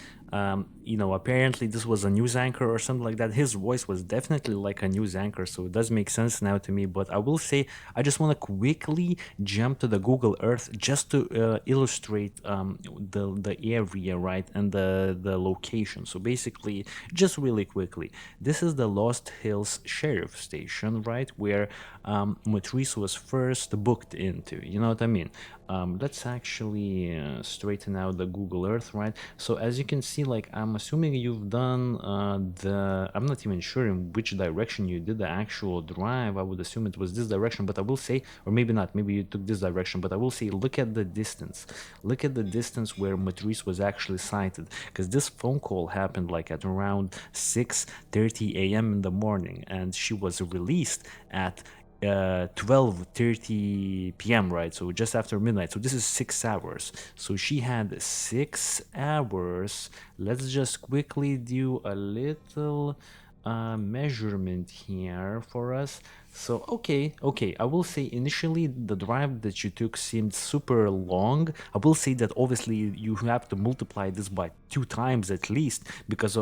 apparently this was a news anchor or something like that. His voice was definitely like a news anchor, so it does make sense now to me. But I will say, I just want to quickly jump to the Google Earth just to illustrate the area, right, and the location. So basically, just really quickly, this is the Lost Hills Sheriff Station, right, where Mitrice was first booked into. You know what I mean? Let's actually straighten out the Google Earth, right? So as you can see, like, I'm assuming you've done I'm not even sure in which direction you did the actual drive. I would assume it was this direction, but I will say, or maybe not, maybe you took this direction, but I will say, look at the distance. Look at the distance where Mitrice was actually sighted, because this phone call happened like at around 6:30 a.m. in the morning, and she was released at 12:30 p.m., right? So just after midnight. So this is 6 hours. So she had 6 hours. Let's just quickly do a little measurement here for us. So okay, I will say initially the drive that you took seemed super long. I will say that obviously you have to multiply this by 2 times at least, because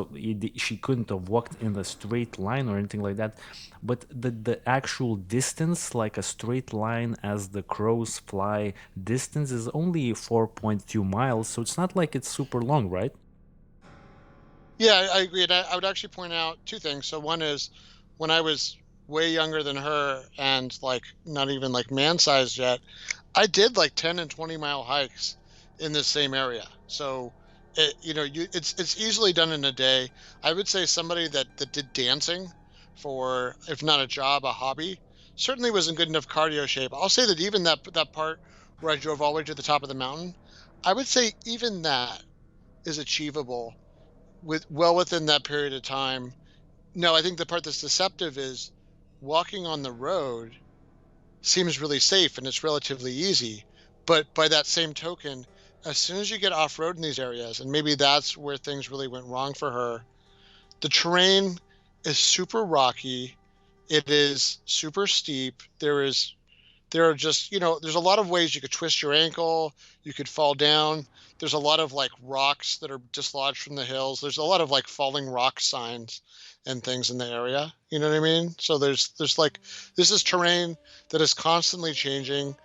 she couldn't have walked in a straight line or anything like that. But the actual distance, like a straight line as the crows fly distance, is only 4.2 miles. So it's not like it's super long, right? Yeah, I agree. And I would actually point out two things. So one is, when I was way younger than her and like not even like man-sized yet, I did like 10 and 20-mile hikes in the same area. So it's easily done in a day. I would say somebody that did dancing for, if not a job, a hobby, certainly was in good enough cardio shape. I'll say that even that part where I drove all the way to the top of the mountain, I would say even that is achievable within that period of time. No, I think the part that's deceptive is walking on the road seems really safe and it's relatively easy. But by that same token, as soon as you get off road in these areas, and maybe that's where things really went wrong for her, the terrain is super rocky. It is super steep. There are just, there's a lot of ways you could twist your ankle, you could fall down. There's a lot of like rocks that are dislodged from the hills. There's a lot of like falling rock signs and things in the area. You know what I mean? So there's like, this is terrain that is constantly changing.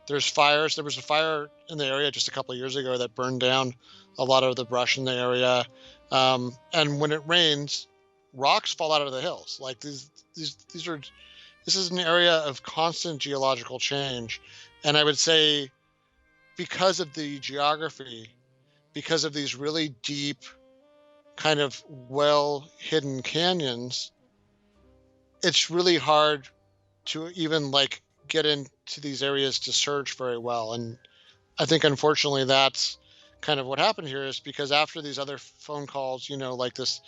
There's fires. There was a fire in the area just a couple of years ago that burned down a lot of the brush in the area. And when it rains, rocks fall out of the hills. Like these are this is an area of constant geological change. And I would say, because of the geography, because of these really deep, kind of well-hidden canyons, it's really hard to even like get into these areas to search very well. And I think, unfortunately, that's kind of what happened here, is because after these other phone calls, like this,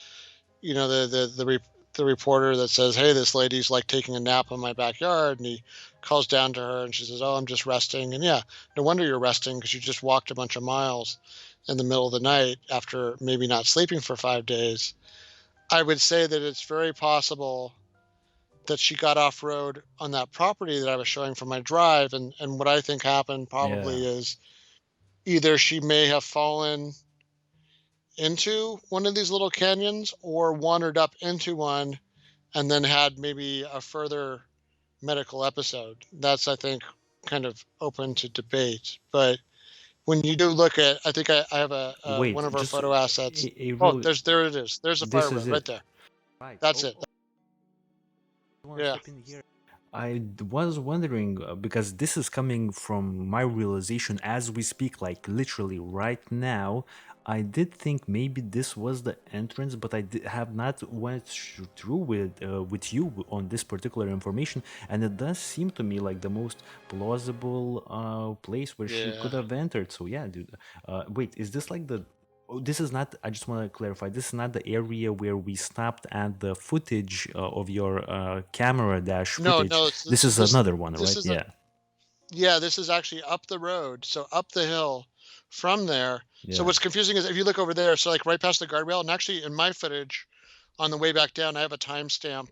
the reporter that says, hey, this lady's like taking a nap in my backyard, and he calls down to her and she says, oh, I'm just resting. And yeah, no wonder you're resting, because you just walked a bunch of miles in the middle of the night after maybe not sleeping for 5 days. I would say that it's very possible that she got off road on that property that I was showing from my drive. And what I think happened probably is either she may have fallen into one of these little canyons or wandered up into one and then had maybe a further medical episode. That's, I think, kind of open to debate. But when you do look at, I think I have Wait, one of our just photo assets. really, There it is. There's a fire road right there. right. That's it. Yeah. I was wondering, because this is coming from my realization as we speak, like literally right now. I did think maybe this was the entrance, but have not went through with you on this particular information, and it does seem to me like the most plausible place where she could have entered. So yeah, dude. Wait, is this like the? Oh, this is not. I just want to clarify. This is not the area where we stopped at the footage of your camera dash footage. No. This is another one, this right? is Yeah. Yeah, this is actually up the road. So up the hill from there. So Yeah. what's confusing is if you look over there, so like right past the guardrail, and actually in my footage on the way back down, I have a timestamp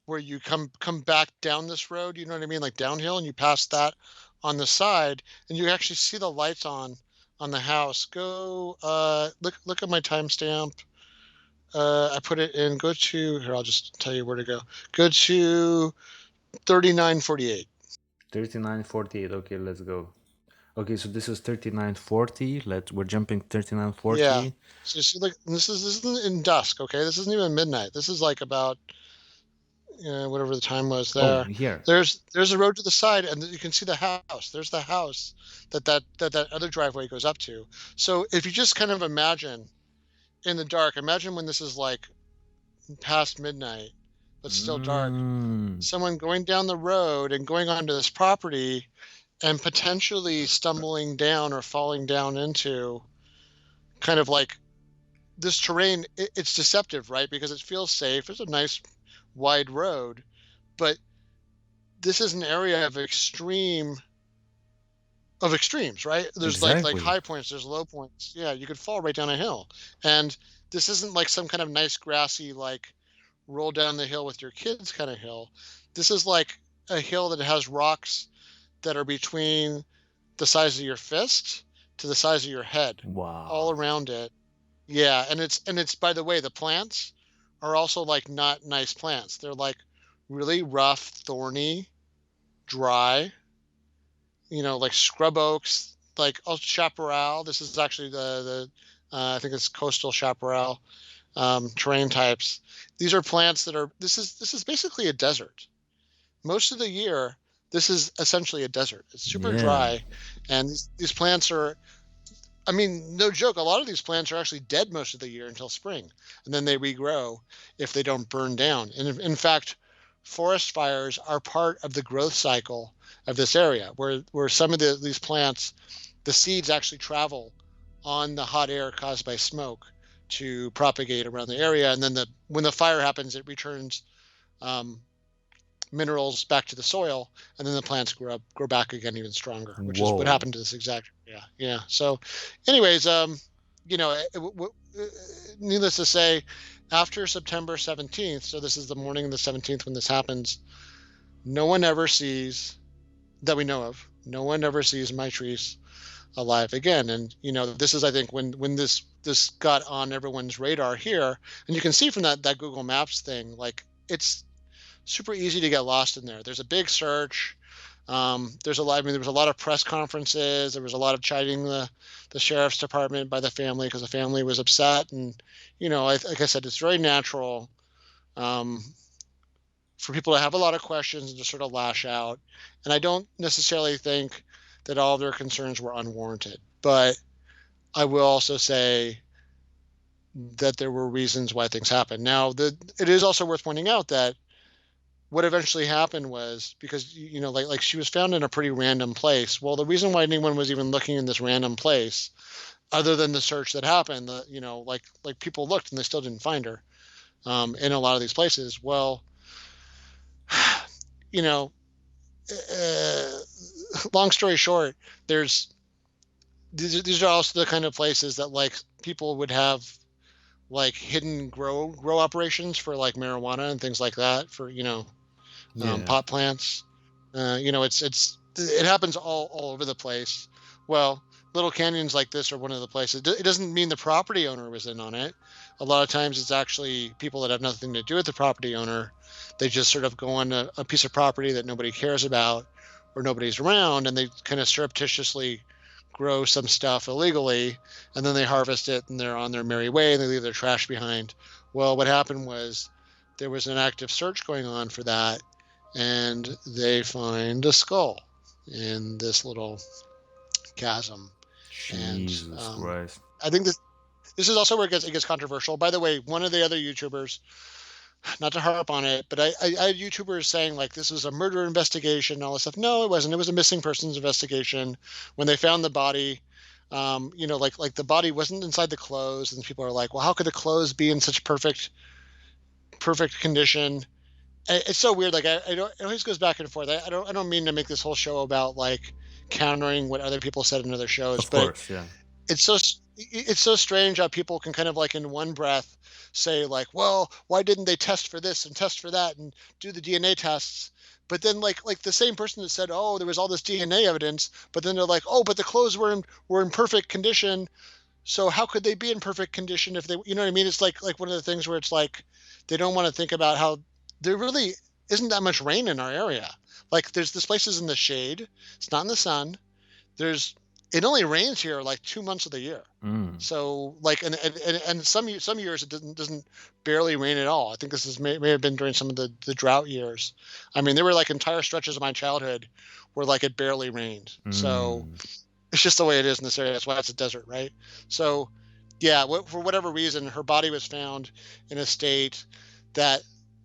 where you come back down this road, you know what I mean? Like downhill, and you pass that on the side, and you actually see the lights on the house. Go, look at my timestamp. 'Cause I have a one of our photo assets. Oh, there's it is. There's a fire road right there. That's it. Yeah. Yeah. Look at my timestamp. I put it in. Go to here. I'll just tell you where to go. Go to 3948. 3948. Okay, let's go. Okay, so this is 3940. We're jumping Yeah. 3940. So see, look, this isn't in dusk. Okay, this isn't even midnight. This is like about whatever the time was Oh, there. here. There's a road to the side, and you can see the house. There's the house that other driveway goes up to. So if you just kind of imagine in the dark, imagine when this is like past midnight, but still dark. Someone going down the road and going onto this property and potentially stumbling down or falling down into kind of like this terrain. It's deceptive, right? Because it feels safe. It's a nice wide road, but this is an area of extremes, right? There's like Exactly. high points, there's low points. Yeah, you could fall right down a hill. And this isn't like some kind of nice grassy like roll down the hill with your kids kind of hill. This is like a hill that has rocks that are between the size of your fist to the size of your head. Wow. All around it. Yeah, and it's by the way, the plants are also like not nice plants. They're like really rough, thorny, dry, like scrub oaks, like chaparral. This is actually the I think it's coastal chaparral terrain types. These are plants that are this is basically a desert. Most of the year, this is essentially a desert. It's super dry, and these plants are, I mean, no joke, a lot of these plants are actually dead most of the year until spring, and then they regrow if they don't burn down. And in fact, forest fires are part of the growth cycle of this area, where some of these plants, the seeds actually travel on the hot air caused by smoke to propagate around the area, and then when the fire happens, it returns minerals back to the soil, and then the plants grow back again even stronger, which is what happened to this exact yeah. So anyways, needless to say, after September 17th, so this is the morning of the 17th when this happens, no one ever sees, that we know of, no one ever sees Mitrice alive again. And this is, I think, when this got on everyone's radar here, and you can see from that Google Maps thing, like it's super easy to get lost in there. There's a big search. There was a lot of press conferences. There was a lot of chiding the sheriff's department by the family because the family was upset. And, like I said, it's very natural for people to have a lot of questions and to sort of lash out. And I don't necessarily think that all of their concerns were unwarranted. But I will also say that there were reasons why things happened. Now, it is also worth pointing out that what eventually happened was, because like she was found in a pretty random place. Well, the reason why anyone was even looking in this random place, other than the search that happened, like people looked and they still didn't find her in a lot of these places. Well, long story short, these are also the kind of places that like people would have like hidden grow operations for like marijuana and things like that for pot plants. It happens all over the place. Well, little canyons like this are one of the places. It doesn't mean the property owner was in on it. A lot of times it's actually people that have nothing to do with the property owner. They just sort of go on a piece of property that nobody cares about or nobody's around, and they kind of surreptitiously grow some stuff illegally, and then they harvest it and they're on their merry way and they leave their trash behind. Well, what happened was there was an active search going on for that, and they find a skull in this little chasm. Jesus Christ. I think this is also where it gets controversial. By the way, one of the other YouTubers, not to harp on it, but I had YouTubers saying like this was a murder investigation and all this stuff. No, it wasn't. It was a missing persons investigation. When they found the body, like the body wasn't inside the clothes, and people are like, well, how could the clothes be in such perfect condition? It's so weird. Like it always goes back and forth. I don't mean to make this whole show about like countering what other people said in other shows, of course, yeah. It's so strange how people can kind of like in one breath say like, well, why didn't they test for this and test for that and do the DNA tests? But then like the same person that said, oh, there was all this DNA evidence, but then they're like, oh, but the clothes were in perfect condition. So how could they be in perfect condition if they, you know what I mean? It's like one of the things where it's like they don't want to think about how there really isn't that much rain in our area. Like this place is in the shade. It's not in the sun. There's it only rains here like 2 months of the year. So like and some years it doesn't barely rain at all. I think this may have been during some of the drought years. I mean, there were like entire stretches of my childhood where like it barely rained. So it's just the way it is in this area. That's why it's a desert, right? So yeah, for whatever reason, her body was found in a state that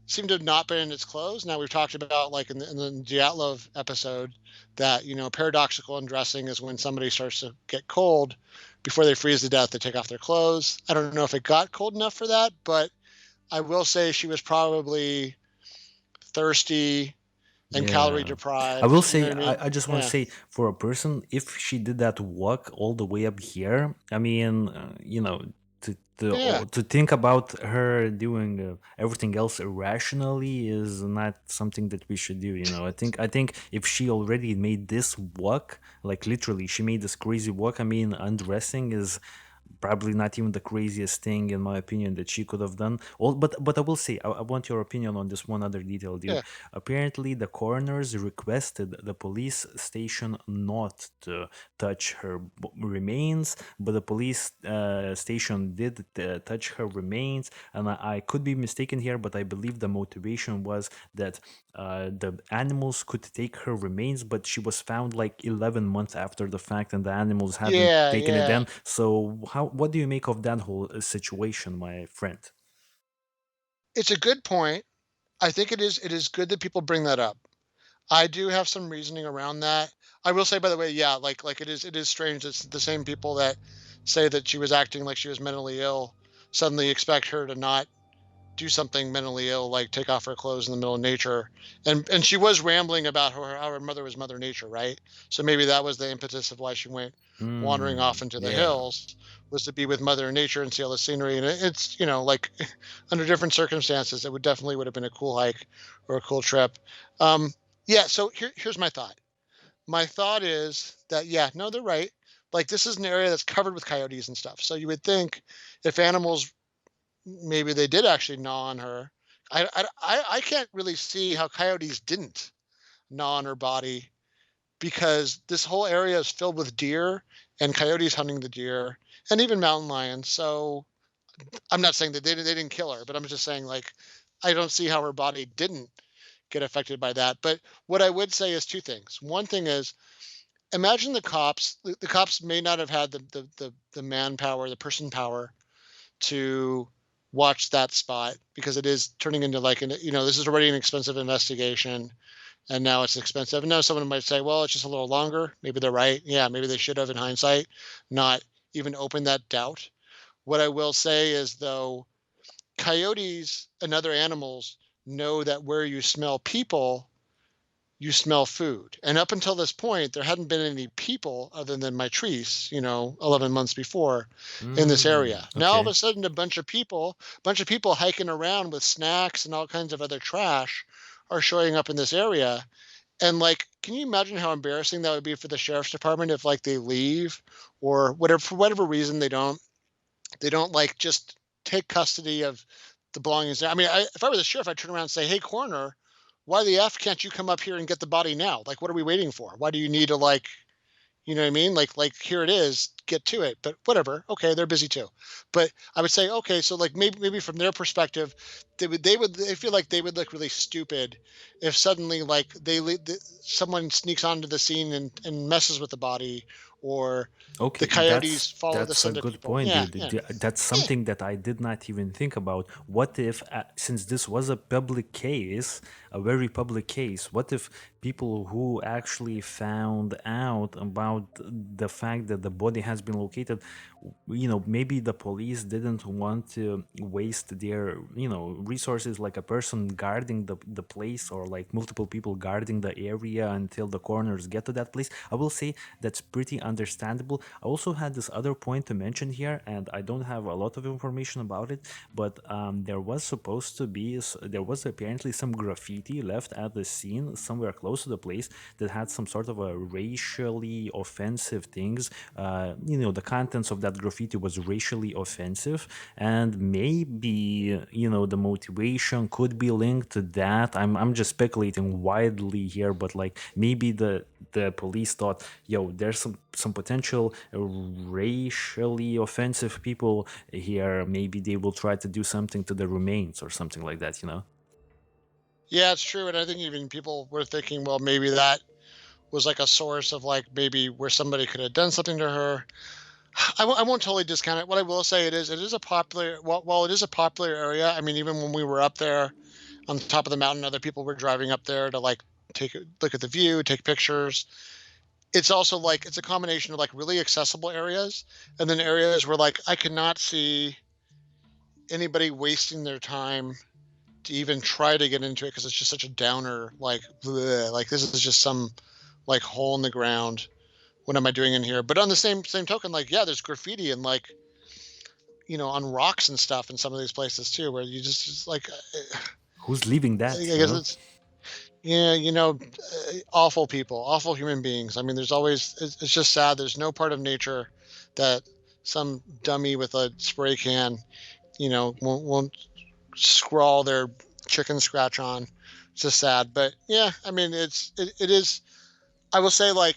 seemed to have not been in its clothes. Now we've talked about like in the Dyatlov episode that paradoxical undressing is when somebody starts to get cold before they freeze to death. They take off their clothes. I don't know if it got cold enough for that, but I will say she was probably thirsty and calorie I will deprived. You know say, what I mean? I just want to Yeah. say, for a person, if she did that walk all the way up here, I mean, Yeah. to think about her doing everything else irrationally is not something that we should do. I think if she already made this walk, like literally, she made this crazy walk. I mean, undressing is probably not even the craziest thing in my opinion that she could have done. But I will say, I want your opinion on this one other detail, dude. Yeah. Apparently the coroners requested the police station not to touch her remains, but the police station did touch her remains. And I could be mistaken here, but I believe the motivation was that the animals could take her remains, but she was found like 11 months after the fact and the animals hadn't Yeah. taken it Yeah. then. So what do you make of that whole situation, my friend? It's a good point. I think it is good that people bring that up. I do have some reasoning around that. I will say, by the way, yeah, like it is strange. It's the same people that say that she was acting like she was mentally ill suddenly expect her to not do something mentally ill, like take off her clothes in the middle of nature. And she was rambling about how her mother was Mother Nature, right? So maybe that was the impetus of why she went wandering off into the Yeah. hills, was to be with Mother Nature and see all the scenery. And it's like under different circumstances, it would have been a cool hike or a cool trip. Um, yeah. So here's my thought. My thought is that yeah, no, they're right. Like this is an area that's covered with coyotes and stuff. So you would think if animals maybe they did actually gnaw on her. I can't really see how coyotes didn't gnaw on her body because this whole area is filled with deer and coyotes hunting the deer and even mountain lions. So I'm not saying that they didn't kill her, but I'm just saying like I don't see how her body didn't get affected by that. But what I would say is two things. One thing is imagine the cops. The cops may not have had the manpower, the person power to watch that spot because it is turning into like this is already an expensive investigation and now it's expensive. And now someone might say, well, it's just a little longer. Maybe they're right. Yeah, maybe they should have in hindsight not even opened that doubt. What I will say is though, coyotes and other animals know that where you smell people, you smell food. And up until this point, there hadn't been any people other than Mitrice, 11 months before in this area. Now all of Okay. a sudden, a bunch of people hiking around with snacks and all kinds of other trash are showing up in this area. And like, can you imagine how embarrassing that would be for the sheriff's department if like they leave or whatever, for whatever reason, they don't like just take custody of the belongings. I mean, if I were the sheriff, I'd turn around and say, "Hey, coroner, why the f can't you come up here and get the body now? Like, what are we waiting for? Why do you need to like, you know what I mean? Like here it is, get to it." But whatever, okay, they're busy too. But I would say, okay, so like maybe from their perspective, they feel like they would look really stupid if suddenly like someone sneaks onto the scene and messes with the body or the Okay, coyotes follow the that's a scent of good people. point, Yeah, dude. yeah. That's Yeah. something that I did not even think about. What if, since this was a public case, a very public case, what if people who actually found out about the fact that the body has been located, maybe the police didn't want to waste their, resources, like a person guarding the place or like multiple people guarding the area until the coroners get to that place. I will say that's pretty understandable. I also had this other point to mention here, and I don't have a lot of information about it, but there was supposed to be, there was apparently some graffiti left at the scene somewhere close to the place that had some sort of a racially offensive things. The contents of that graffiti was racially offensive, and maybe, the motivation could be linked to that. I'm just speculating widely here, but like maybe the police thought, there's some potential racially offensive people here. Maybe they will try to do something to the remains or something like that. Yeah, it's true. And I think even people were thinking, well, maybe that was like a source of like maybe where somebody could have done something to her. I won't totally discount it. What I will say it is a popular, while it is a popular area. I mean, even when we were up there on the top of the mountain, other people were driving up there to like take a look at the view, take pictures. It's also like, it's a combination of like really accessible areas and then areas where like I cannot see anybody wasting their time to even try to get into it because it's just such a downer, like bleh, like this is just some like hole in the ground. What am I doing in here? But on the same token, like yeah, there's graffiti and like on rocks and stuff in some of these places too, where you just like who's leaving that? I guess it's awful people, awful human beings. I mean, there's always it's just sad. There's no part of nature that some dummy with a spray can, won't scrawl their chicken scratch on. It's just sad, but yeah, I mean, it is. I will say, like,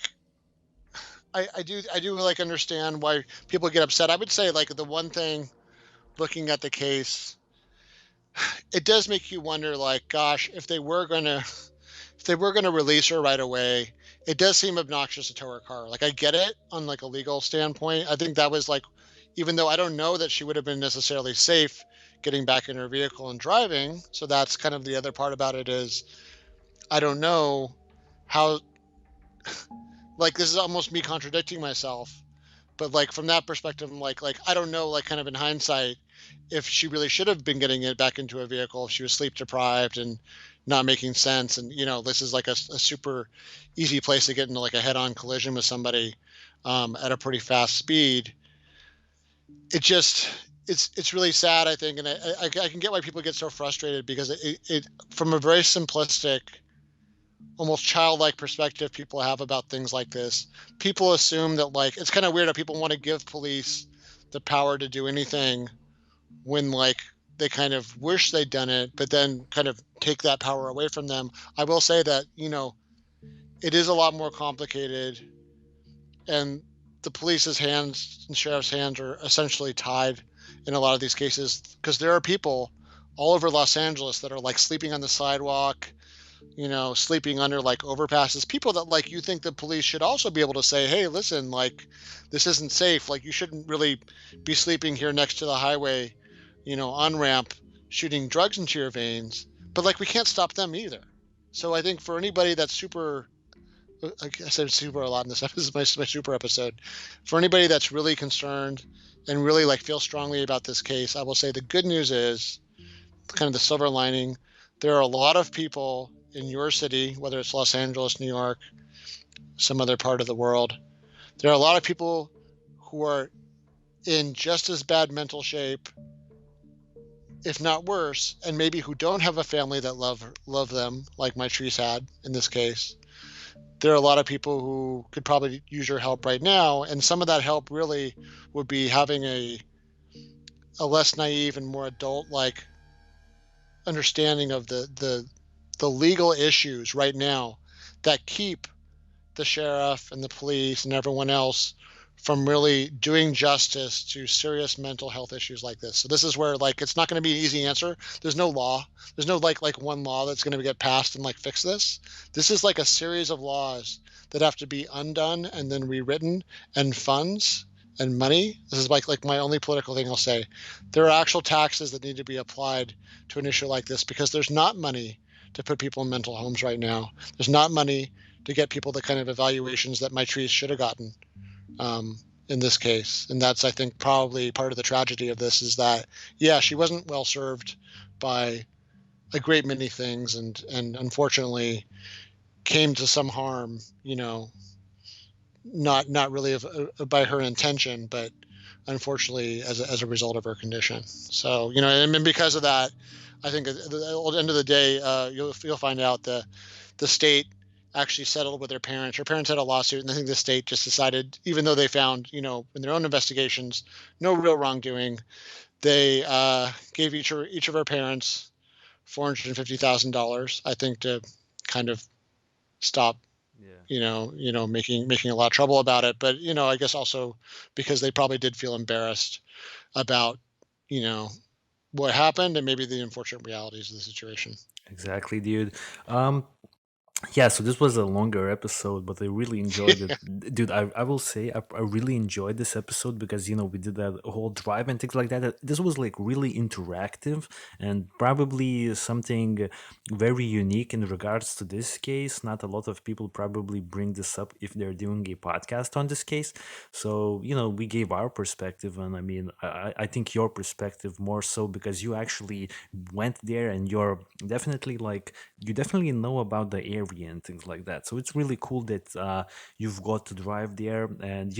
I do like understand why people get upset. I would say, like, the one thing, looking at the case, it does make you wonder, like, gosh, if they were gonna release her right away, it does seem obnoxious to tow her car. Like, I get it on like a legal standpoint. I think that was like, even though I don't know that she would have been necessarily safe getting back in her vehicle and driving. So that's kind of the other part about it is, I don't know how, like, this is almost me contradicting myself, but like from that perspective, I'm like, I don't know, like kind of in hindsight, if she really should have been getting it back into a vehicle, if she was sleep deprived and not making sense. And, this is like a super easy place to get into like a head on collision with somebody at a pretty fast speed. It just, it's really sad, I think. And I can get why people get so frustrated because it from a very simplistic, almost childlike perspective people have about things like this, people assume that like, it's kind of weird that people want to give police the power to do anything when like they kind of wish they'd done it, but then kind of take that power away from them. I will say that, it is a lot more complicated, and the police's hands and sheriff's hands are essentially tied in a lot of these cases, because there are people all over Los Angeles that are like sleeping on the sidewalk, sleeping under like overpasses, people that like you think the police should also be able to say, hey, listen, like this isn't safe. Like you shouldn't really be sleeping here next to the highway, on ramp, shooting drugs into your veins. But like we can't stop them either. So I think for anybody that's super, I said super a lot in this episode, this is my super episode. For anybody that's really concerned and really like feel strongly about this case, I will say the good news is kind of the silver lining. There are a lot of people in your city, whether it's Los Angeles, New York, some other part of the world. There are a lot of people who are in just as bad mental shape, if not worse, and maybe who don't have a family that love them, like Mitrice had in this case. There are a lot of people who could probably use your help right now, and some of that help really would be having a less naive and more adult-like understanding of the legal issues right now that keep the sheriff and the police and everyone else from really doing justice to serious mental health issues like this. So this is where like it's not going to be an easy answer. There's no law. There's no like one law that's going to get passed and like fix this. This is like a series of laws that have to be undone and then rewritten, and funds and money. This is like my only political thing I'll say. There are actual taxes that need to be applied to an issue like this, because there's not money to put people in mental homes right now. There's not money to get people the kind of evaluations that Mitrice should have gotten in this case. And that's, I think, probably part of the tragedy of this is that, yeah, she wasn't well served by a great many things, and unfortunately came to some harm, not really by her intention, but unfortunately as a result of her condition. So and because of that, I think at the end of the day, you'll find out the state actually settled with their parents. Her parents had a lawsuit, and I think the state just decided, even though they found in their own investigations no real wrongdoing, they gave each of her parents $450,000, I think, to kind of stop making a lot of trouble about it. But I guess also because they probably did feel embarrassed about what happened and maybe the unfortunate realities of the situation. Exactly, dude. Yeah, so this was a longer episode, but I really enjoyed it. Dude, I will say I really enjoyed this episode because, we did that whole drive and things like that. This was like really interactive and probably something very unique in regards to this case. Not a lot of people probably bring this up if they're doing a podcast on this case. So, we gave our perspective, and I mean, I think your perspective more so because you actually went there and you definitely know about the area and things like that. So it's really cool that you've got to drive there and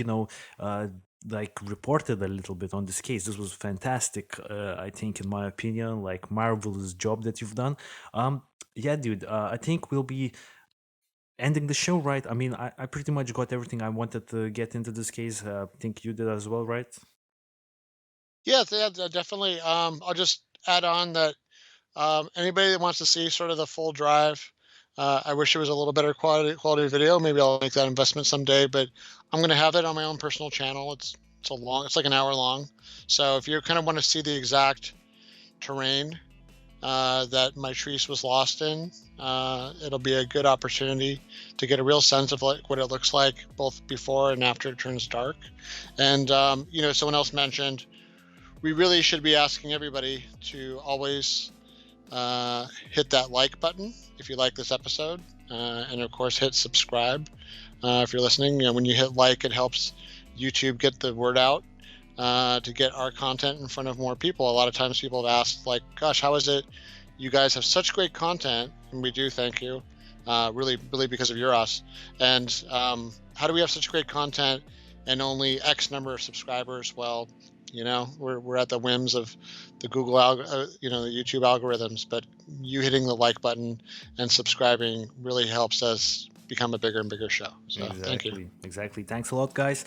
like reported a little bit on this case. This was fantastic, I think, in my opinion, like marvelous job that you've done. Yeah, dude, I think we'll be ending the show, right? I mean, I pretty much got everything I wanted to get into this case. I think you did as well, right? Yeah, definitely. I'll just add on that anybody that wants to see sort of the full drive, I wish it was a little better quality video. Maybe I'll make that investment someday, but I'm going to have that on my own personal channel. It's like an hour long. So if you kind of want to see the exact terrain that Mitrice was lost in, it'll be a good opportunity to get a real sense of like what it looks like both before and after it turns dark. And someone else mentioned we really should be asking everybody to always hit that like button if you like this episode, and of course hit subscribe if you're listening. When you hit like, it helps YouTube get the word out to get our content in front of more people. A lot of times people have asked, like, gosh, how is it you guys have such great content? And we do, thank you, really because of your us. And how do we have such great content and only X number of subscribers? Well, we're at the whims of the Google the YouTube algorithms, but you hitting the like button and subscribing really helps us become a bigger and bigger show. So thank you. Exactly. Thanks a lot, guys.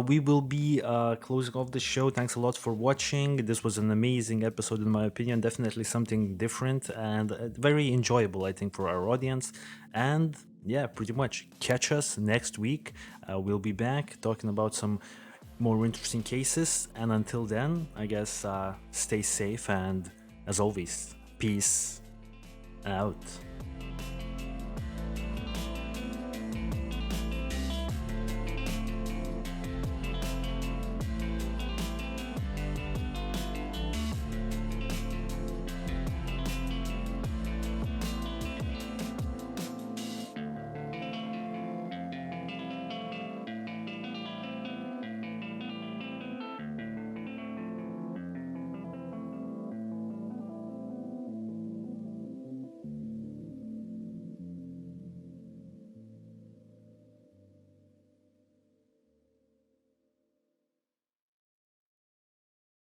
We will be closing off the show. Thanks a lot for watching. This was an amazing episode, in my opinion. Definitely something different and very enjoyable, I think, for our audience. And yeah, pretty much catch us next week. We'll be back talking about some more interesting cases, and until then, I guess stay safe, and as always, peace out.